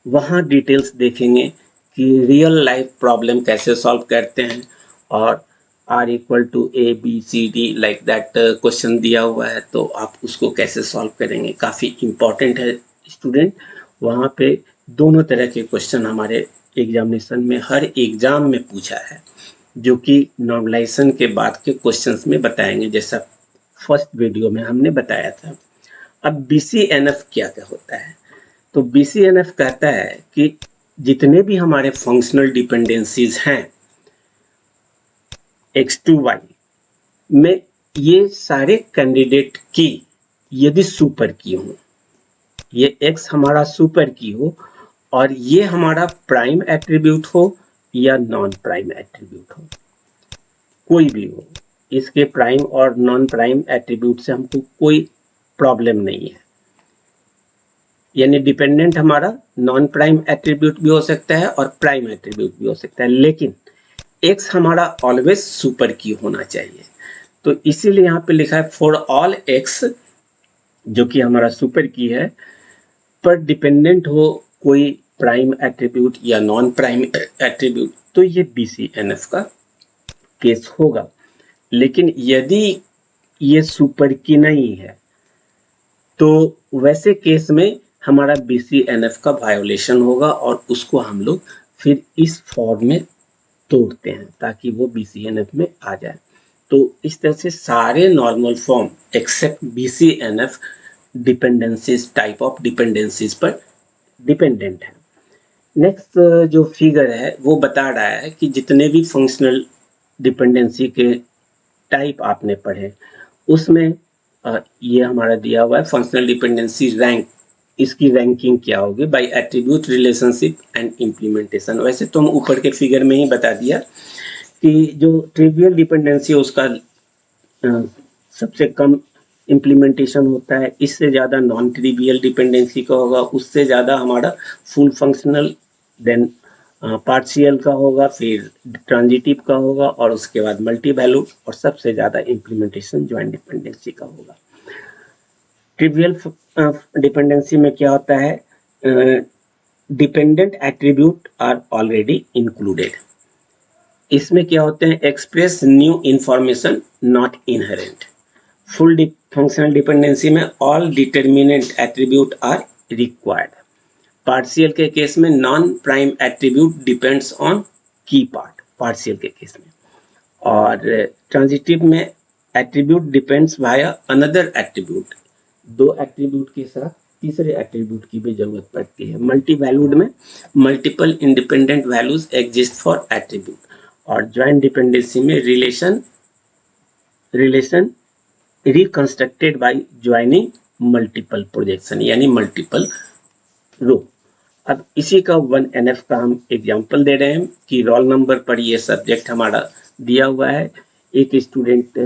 वहाँ डिटेल्स देखेंगे कि रियल लाइफ प्रॉब्लम कैसे सॉल्व करते हैं और R equal to ABCD like that question दिया हुआ है तो आप उसको कैसे सॉल्व करेंगे। काफ़ी इम्पोर्टेंट है स्टूडेंट, वहाँ पे दोनों तरह के क्वेश्चन हमारे एग्जामिनेशन में हर एग्जाम में पूछा है जो कि नॉर्मलाइजेशन के बाद के क्वेश्चंस में बताएंगे, जैसा फर्स्ट वीडियो में हमने बताया था। अब BCNF क्या होता है? तो BCNF कहता है कि जितने भी हमारे फंक्शनल डिपेंडेंसीज हैं x2y में ये सारे कैंडिडेट की यदि सुपर की हो, ये x हमारा सुपर की हो और ये हमारा प्राइम एट्रीब्यूट हो या नॉन प्राइम एट्रीब्यूट हो, कोई भी हो, इसके प्राइम और नॉन प्राइम एट्रीब्यूट से हमको कोई प्रॉब्लम नहीं है। यानी डिपेंडेंट हमारा नॉन प्राइम एट्रीब्यूट भी हो सकता है और प्राइम एट्रीब्यूट भी हो सकता है, लेकिन x हमारा ऑलवेज सुपर की होना चाहिए। तो इसीलिए यहाँ पे लिखा है फॉर ऑल x, जो कि हमारा सुपर की है, पर डिपेंडेंट हो कोई प्राइम एट्रीब्यूट या नॉन प्राइम एट्रीब्यूट, तो ये BCNF का केस होगा। लेकिन यदि ये सुपर की नहीं है तो वैसे केस में हमारा BCNF का वायोलेशन होगा और उसको हम लोग फिर इस फॉर्म में तोड़ते हैं ताकि वो BCNF में आ जाए। तो इस तरह से सारे normal form except BCNF dependencies, type of dependencies पर डिपेंडेंट है। नेक्स्ट जो फिगर है वो बता रहा है कि जितने भी फंक्शनल डिपेंडेंसी के टाइप आपने पढ़े उसमें ये हमारा दिया हुआ है फंक्शनल डिपेंडेंसी रैंक, इसकी रैंकिंग क्या होगी by attribute, relationship and implementation. वैसे तो हम ऊपर के फिगर में ही बता दिया कि जो ट्रिवियल डिपेंडेंसी है उसका सबसे कम इम्प्लीमेंटेशन होता है, इससे ज़्यादा नॉन ट्रिवियल डिपेंडेंसी का होगा, उससे ज़्यादा हमारा फुल फंक्शनल, देन पार्शियल का होगा, फिर ट्रांजिटिव का होगा और उसके बाद मल्टी वैल्यू, और सबसे ज़्यादा इम्प्लीमेंटेशन ज्वाइंट डिपेंडेंसी का होगा। ट्रिवियल डिपेंडेंसी में क्या होता है, dependent attribute are already included. इसमें क्या होते हैं, express new information not inherent. Full functional dependency में all determinant attribute are required. Partial के केस में non prime attribute depends on key part, partial के केस में। और ट्रांजिटिव में attribute depends via another attribute, दो एट्रीब्यूट के साथ तीसरे एट्रीब्यूट की भी जरूरत पड़ती है। मल्टी वैल्यूड में multiple independent values exist for attribute. और ज्वाइंट डिपेंडेंसी में relation reconstructed by joining multiple projection, यानी मल्टीपल रो। अब इसी का 1NF का हम एग्जांपल दे रहे हैं कि रोल नंबर पर ये सब्जेक्ट हमारा दिया हुआ है। एक स्टूडेंट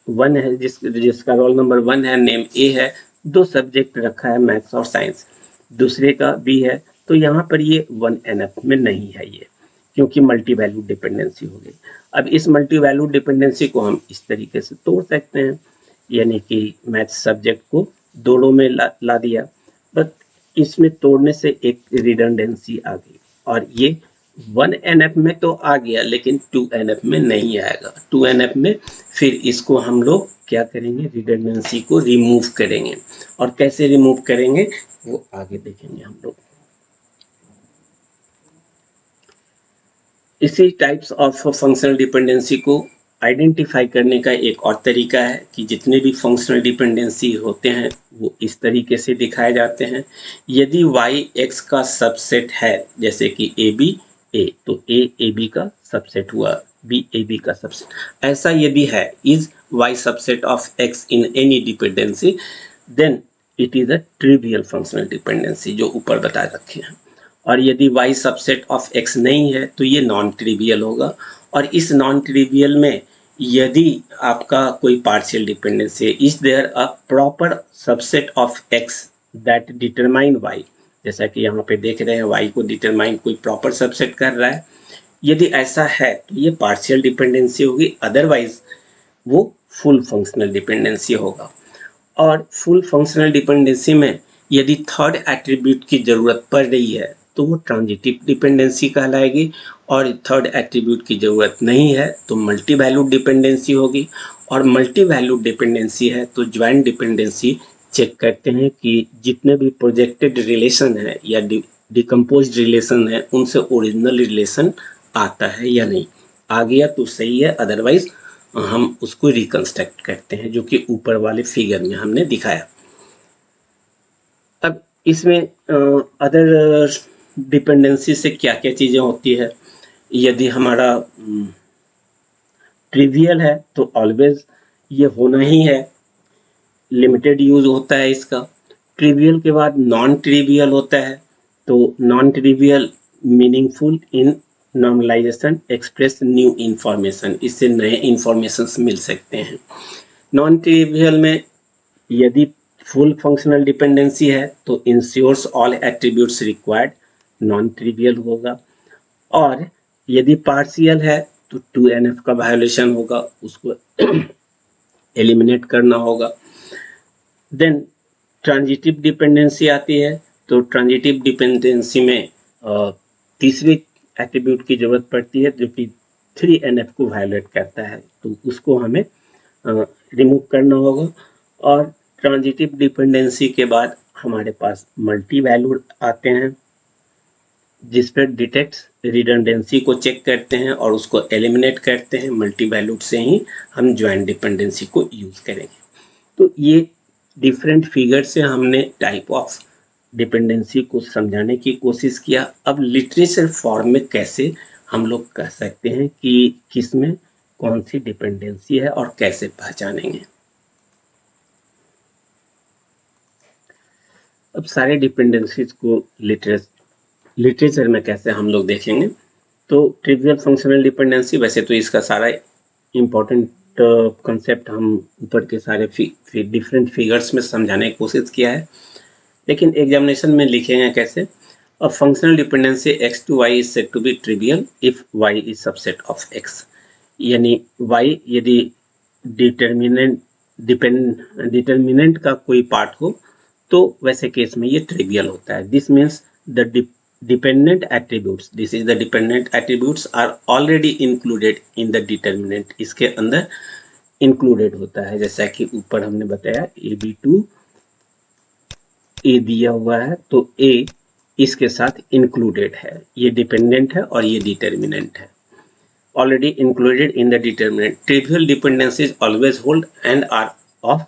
1 है जिसका रोल नंबर 1 है, नेम A है, दो सब्जेक्ट रखा है मैथ्स और साइंस, दूसरे का B है, तो यहाँ पर ये 1NF में नहीं है ये, क्योंकि मल्टी वैल्यू डिपेंडेंसी हो गई। अब इस मल्टी वैल्यू डिपेंडेंसी को हम इस तरीके से तोड़ सकते हैं, यानी कि मैथ्स सब्जेक्ट को दो रो में ला दिया, बट इसमें तोड़ने से एक रिडंडेंसी आ गई और ये 1NF में तो आ गया लेकिन 2NF में नहीं आएगा। 2NF में फिर इसको हम लोग क्या करेंगे, रिडंडेंसी को रिमूव करेंगे। और कैसे रिमूव करेंगे वो आगे देखेंगे हम लोग। इसी टाइप्स ऑफ फंक्शनल डिपेंडेंसी को आइडेंटिफाई करने का एक और तरीका है कि जितने भी फंक्शनल डिपेंडेंसी होते हैं वो इस तरीके से दिखाए जाते हैं। यदि y x का सबसेट है, जैसे कि AB A, तो A AB का सबसेट हुआ, B AB का सबसेट, ऐसा यदि है, is y subset of x in any dependency, then it is a trivial functional dependency, जो ऊपर बता रखे हैं। और यदि y सबसेट ऑफ x नहीं है तो ये नॉन ट्रिवियल होगा। और इस नॉन ट्रिवियल में यदि आपका कोई पार्शियल डिपेंडेंसी है, is there a proper subset of x that determine y, जैसा कि यहाँ पे देख रहे हैं y को डिटरमाइन कोई प्रॉपर सबसेट कर रहा है, यदि ऐसा है तो ये पार्शियल डिपेंडेंसी होगी, अदरवाइज वो फुल फंक्शनल डिपेंडेंसी होगा। और फुल फंक्शनल डिपेंडेंसी में यदि थर्ड एट्रीब्यूट की जरूरत पड़ रही है तो वो ट्रांजिटिव डिपेंडेंसी कहलाएगी, और थर्ड एट्रीब्यूट की जरूरत नहीं है तो मल्टी वैल्यूड डिपेंडेंसी होगी। और मल्टी वैल्यूड डिपेंडेंसी है तो ज्वाइंट डिपेंडेंसी चेक करते हैं कि जितने भी प्रोजेक्टेड रिलेशन है या डिकम्पोज्ड रिलेशन है उनसे ओरिजिनल रिलेशन आता है या नहीं। आ गया तो सही है, अदरवाइज हम उसको रिकंस्ट्रक्ट करते हैं, जो कि ऊपर वाले फिगर में हमने दिखाया। अब इसमें अदर डिपेंडेंसी से क्या क्या चीज़ें होती है। यदि हमारा ट्रिवियल है तो ऑलवेज ये होना ही है, लिमिटेड यूज होता है इसका। ट्रिवियल के बाद नॉन ट्रिवियल होता है, तो नॉन ट्रिवियल मीनिंगफुल इन नॉर्मलाइजेशन एक्सप्रेस न्यू इंफॉर्मेशन, इससे नए इंफॉर्मेशन मिल सकते हैं। नॉन ट्रिवियल में यदि फुल फंक्शनल डिपेंडेंसी है तो ensures all attributes required, non trivial होगा। और यदि पार्शियल है तो 2NF का वायोलेशन होगा, उसको एलिमिनेट करना होगा। देन ट्रांजिटिव डिपेंडेंसी आती है, तो ट्रांजिटिव डिपेंडेंसी में तीसरी एट्रीब्यूट की जरूरत पड़ती है जो कि 3NF को वायोलेट करता है, तो उसको हमें रिमूव करना होगा। और ट्रांजिटिव डिपेंडेंसी के बाद हमारे पास मल्टी वैल्यूड आते हैं, जिस पर डिटेक्ट रिडंडेंसी को चेक करते हैं और उसको एलिमिनेट करते हैं। मल्टी वैल्यूड से ही हम ज्वाइंट डिपेंडेंसी को यूज करेंगे। तो ये डिफरेंट फिगर से हमने टाइप ऑफ डिपेंडेंसी को समझाने की कोशिश किया। अब लिटरेचर फॉर्म में कैसे हम लोग कह सकते हैं कि किस में कौन सी डिपेंडेंसी है और कैसे पहचानेंगे। अब सारे डिपेंडेंसीज को लिटरेचर में कैसे हम लोग देखेंगे। तो ट्रिवियल फंक्शनल डिपेंडेंसी, वैसे तो इसका सारा इम्पोर्टेंट कंसेप्ट हम ऊपर के सारे डिफरेंट फिगर्स में समझाने की कोशिश किया है, लेकिन एग्जामिनेशन में लिखेंगे कैसे। A functional dependency x to y is said to be trivial if y is subset of x, यानी y यदि डिटर्मिनेंट का कोई पार्ट हो तो वैसे केस में ये ट्रिवियल होता है। This means the dependent attributes, this is the dependent attributes are already included in the determinant, इसके अंदर included होता है। जैसा कि ऊपर हमने बताया AB2 A दिया हुआ है तो A इसके साथ included है, ये dependent है और ये determinant है, already included in the determinant. Trivial dependencies always hold and are of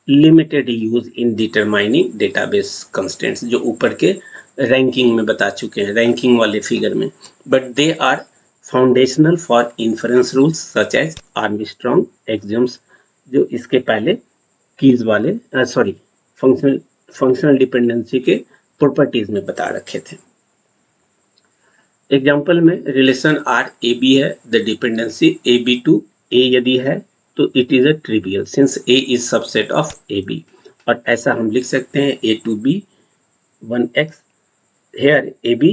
limited use in determining database constraints, जो ऊपर के रैंकिंग में बता चुके हैं, रैंकिंग वाले फिगर में। But they are foundational for inference rules such as Armstrong axioms, जो इसके पहले कीज वाले फंक्शनल डिपेंडेंसी के प्रॉपर्टीज में बता रखे थे। एग्जाम्पल में रिलेशन आर ए बी है, the dependency AB to A यदि है तो it is a trivial since A is subset of AB, और ऐसा हम लिख सकते हैं A to B 1x, here AB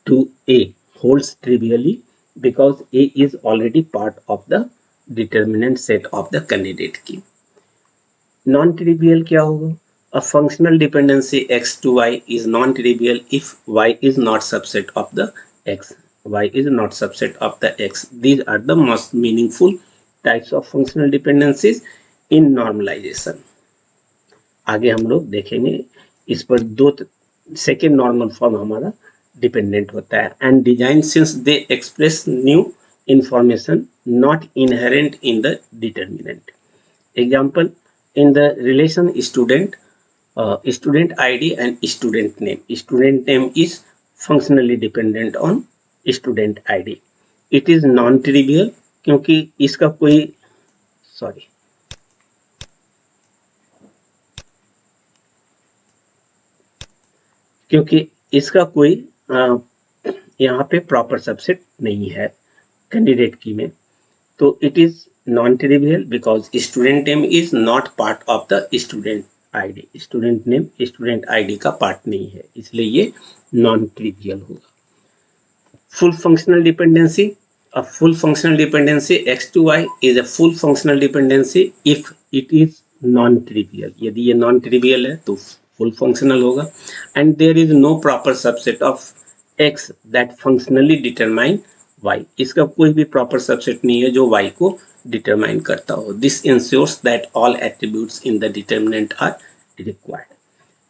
to A holds trivially because A is already part of the determinant set of the candidate key. Non-trivial क्या होगा? A functional dependency x to y is non-trivial if y is not subset of the x. Y is not subset of the x. These are the most meaningful types of functional dependencies in normalization. आगे हम लोग देखेंगे इस पर। दो second normal form हमारा dependent होता है, and design since they express new information not inherent in the determinant. Example in the relation student ID and student name, student name is functionally dependent on student ID। It is non trivial क्योंकि इसका कोई यहाँ पे proper subset नहीं है candidate की में, तो it is non trivial because student name is not part of the student ID। Student name student ID का पार्ट नहीं है, इसलिए ये नॉन ट्रिवियल होगा। Full functional dependency, a full functional dependency x to y is a full functional dependency if it is non-trivial, यदि ये non-trivial है तो full functional होगा, and there is no proper subset of x that functionally determine y, इसका कोई भी proper subset नहीं है जो y को determine करता हो। This ensures that all attributes in the determinant are required.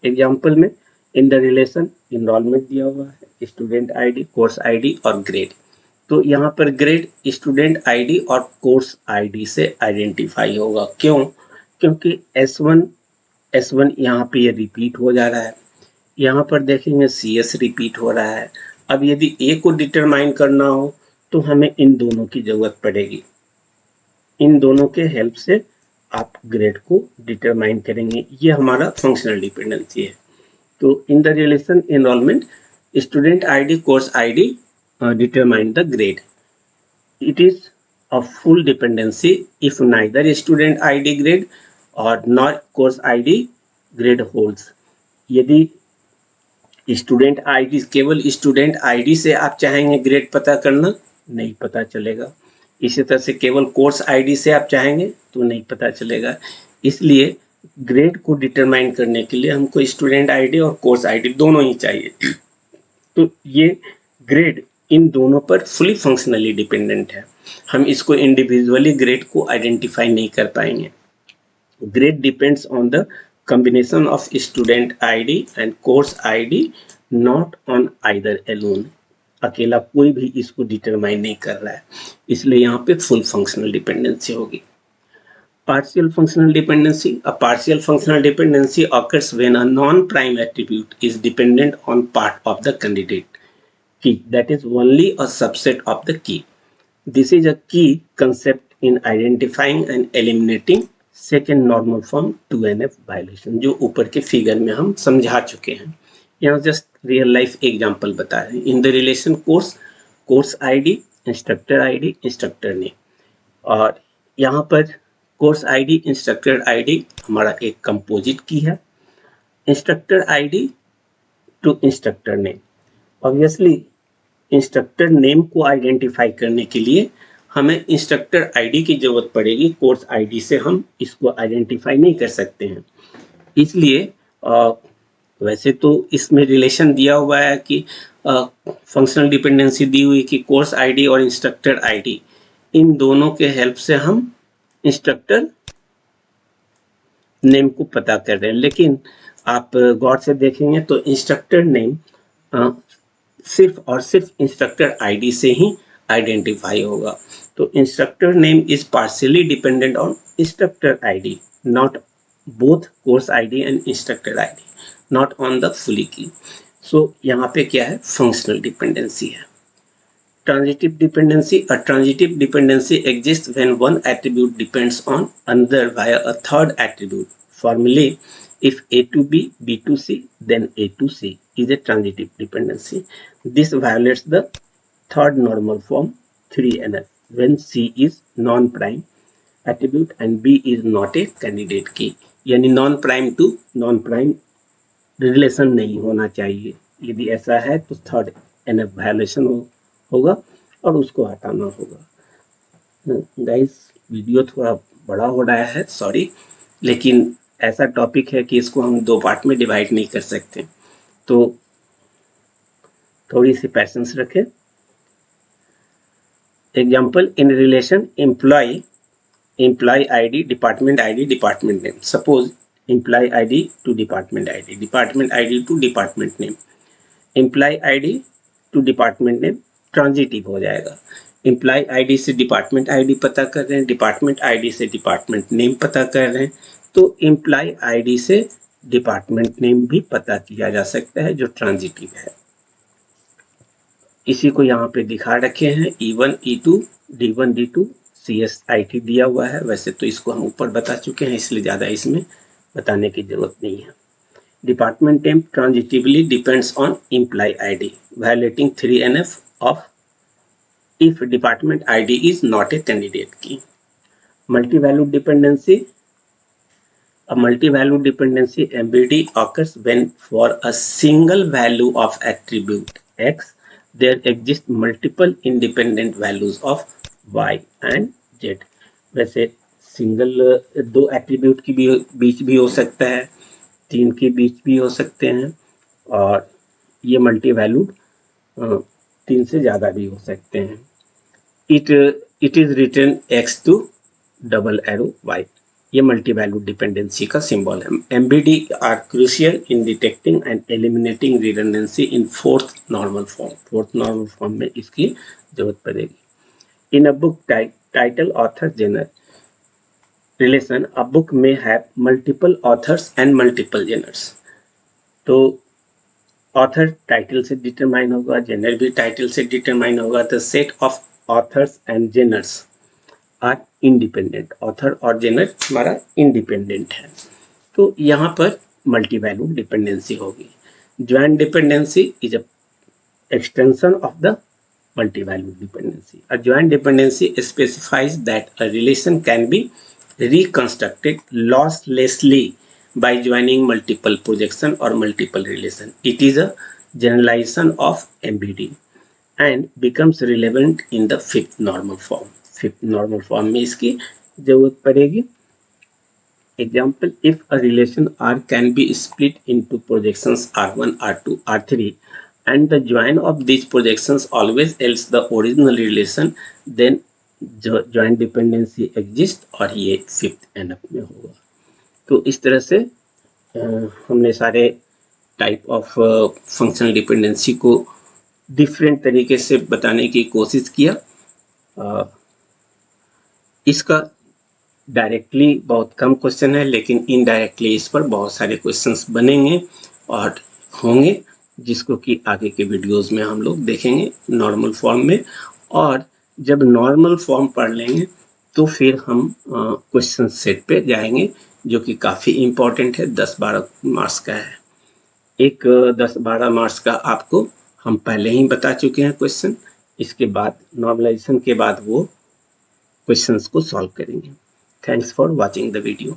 Example में in the relation enrollment दिया हुआ है, student ID, course ID और grade, तो यहाँ पर ग्रेड स्टूडेंट ID और कोर्स ID से आइडेंटिफाई होगा। क्यों? क्योंकि S1 यहाँ पे ये रिपीट हो जा रहा है, यहाँ पर देखेंगे CS रिपीट हो रहा है। अब यदि A को डिटरमाइन करना हो तो हमें इन दोनों की जरूरत पड़ेगी, इन दोनों के हेल्प से आप ग्रेड को डिटरमाइन करेंगे। ये हमारा फंक्शनल डिपेंडेंसी है। तो in the relation enrolment student ID course ID determine the grade. It is a full dependency if neither student ID grade or nor course ID grade holds. यदि student ID केवल student ID से आप चाहेंगे grade पता करना, नहीं पता चलेगा। इसी तरह से केवल कोर्स आईडी से आप चाहेंगे तो नहीं पता चलेगा। इसलिए ग्रेड को डिटरमाइन करने के लिए हमको स्टूडेंट आईडी और कोर्स आईडी दोनों ही चाहिए। तो ये ग्रेड इन दोनों पर फुली फंक्शनली डिपेंडेंट है। हम इसको इंडिविजुअली ग्रेड को आइडेंटिफाई नहीं कर पाएंगे। Grade depends on the combination of student ID and course ID, not on either alone. अकेला कोई भी इसको डिटरमाइन नहीं कर रहा है, इसलिए यहाँ पे फुल फंक्शनल डिपेंडेंसी होगी। Partial functional dependency. A partial functional dependency occurs when a non-prime attribute is dependent on part of the candidate key, that is only a subset of the key. This is a key concept in identifying and eliminating second normal form 2NF violation, जो ऊपर के figure में हम समझा चुके हैं। यहाँ just real life example बता रहे हैं। In the relation course ID, instructor ID, instructor name, और यहाँ पर कोर्स आईडी, इंस्ट्रक्टर आईडी हमारा एक कंपोजिट की है। Instructor ID to instructor name, obviously instructor name को आइडेंटिफाई करने के लिए हमें इंस्ट्रक्टर आईडी की जरूरत पड़ेगी। कोर्स आईडी से हम इसको आइडेंटिफाई नहीं कर सकते हैं। इसलिए वैसे तो इसमें रिलेशन दिया हुआ है कि फंक्शनल डिपेंडेंसी दी हुई कि कोर्स आईडी और इंस्ट्रक्टर आईडी, इन दोनों के हेल्प से हम इंस्ट्रक्टर नेम को पता कर रहे हैं। लेकिन आप गौर से देखेंगे तो इंस्ट्रक्टर नेम सिर्फ और सिर्फ इंस्ट्रक्टर आईडी से ही आइडेंटिफाई होगा। तो instructor name is partially dependent on instructor ID, not both course ID and instructor ID, not on the fully की। सो यहाँ पे क्या है, फंक्शनल डिपेंडेंसी है। Transitive dependency, a transitive dependency exist when one attribute depends on another via a third attribute. Formally, if A to B, B to C, then A to C is a transitive dependency. This violates the third normal form 3NF when C is non-prime attribute and B is not a candidate key. यानी non-prime to non-prime relation नहीं होना चाहिए। यदि ऐसा है तो third NF violation होगा और उसको हटाना होगा। गाइस, वीडियो थोड़ा बड़ा हो रहा है, सॉरी, लेकिन ऐसा टॉपिक है कि इसको हम दो पार्ट में डिवाइड नहीं कर सकते, तो थोड़ी सी पैसेंस रखें। Example in relation employee ID, department ID, department name. Suppose employee ID to department ID, department ID to department name. Employee ID to department name transitive हो जाएगा। एम्प्लॉय आईडी से डिपार्टमेंट आईडी पता कर रहे हैं, department ID से department name पता कर रहे हैं, तो एम्प्लॉय आईडी से डिपार्टमेंट नेम भी पता किया जा सकता है, जो ट्रांजिटिव है। इसी को यहाँ पे दिखा रखे हैं, E1, E2, D1, D2, CSIT दिया हुआ है। वैसे तो इसको हम ऊपर बता चुके हैं, इसलिए ज़्यादा इसमें बताने की जरूरत नहीं है। Department name transitively depends on employee ID, violating 3NF of if department ID is not a candidate key. Multi valued dependency, a multi-value dependency MVD occurs when for a single value of attribute X there exist multiple independent values of Y and Z. वैसे single दो attribute की बीच भी हो सकता है, तीन के बीच भी हो सकते हैं, और ये मल्टी वैल्यूड तीन से ज़्यादा भी हो सकते हैं। It is written X to double arrow Y, ये मल्टी वैल्यूड डिपेंडेंसी का सिंबल है। MVD are crucial in detecting and eliminating redundancy in fourth normal form. Fourth normal form में इसकी जरूरत पड़ेगी। In a book title author genre relation, a book में have multiple authors and multiple genres. तो author title से determine होगा, genre भी title से डिटरमाइन होगा। The set of authors and genres are independent, author और जेनर हमारा independent है। तो यहाँ पर मल्टी वैल्यूड डिपेंडेंसी होगी। Joint dependency is a extension of the multi-valued dependency. A joint dependency specifies that a relation can be reconstructed losslessly by joining multiple projection or multiple relation. It is a generalization of MVD and becomes relevant in the fifth normal form. Fifth normal form में इसकी जरूरत पड़ेगी। Example, if a relation R can be split into projections R1, R2, R3 and the join of these projections always else the original relation, then joint dependency exists और ये fifth NF में होगा। तो इस तरह से हमने सारे टाइप ऑफ फंक्शनल डिपेंडेंसी को डिफरेंट तरीके से बताने की कोशिश किया। इसका डायरेक्टली बहुत कम क्वेश्चन है, लेकिन इनडायरेक्टली इस पर बहुत सारे क्वेश्चंस बनेंगे और होंगे, जिसको कि आगे के वीडियोस में हम लोग देखेंगे नॉर्मल फॉर्म में। और जब नॉर्मल फॉर्म पढ़ लेंगे तो फिर हम क्वेश्चन सेट पे जाएंगे, जो कि काफ़ी इम्पोर्टेंट है, 10-12 मार्क्स का है। एक 10-12 मार्क्स का आपको हम पहले ही बता चुके हैं क्वेश्चन। इसके बाद नॉर्मलाइजेशन के बाद वो क्वेश्चंस को सॉल्व करेंगे। Thanks for watching the video.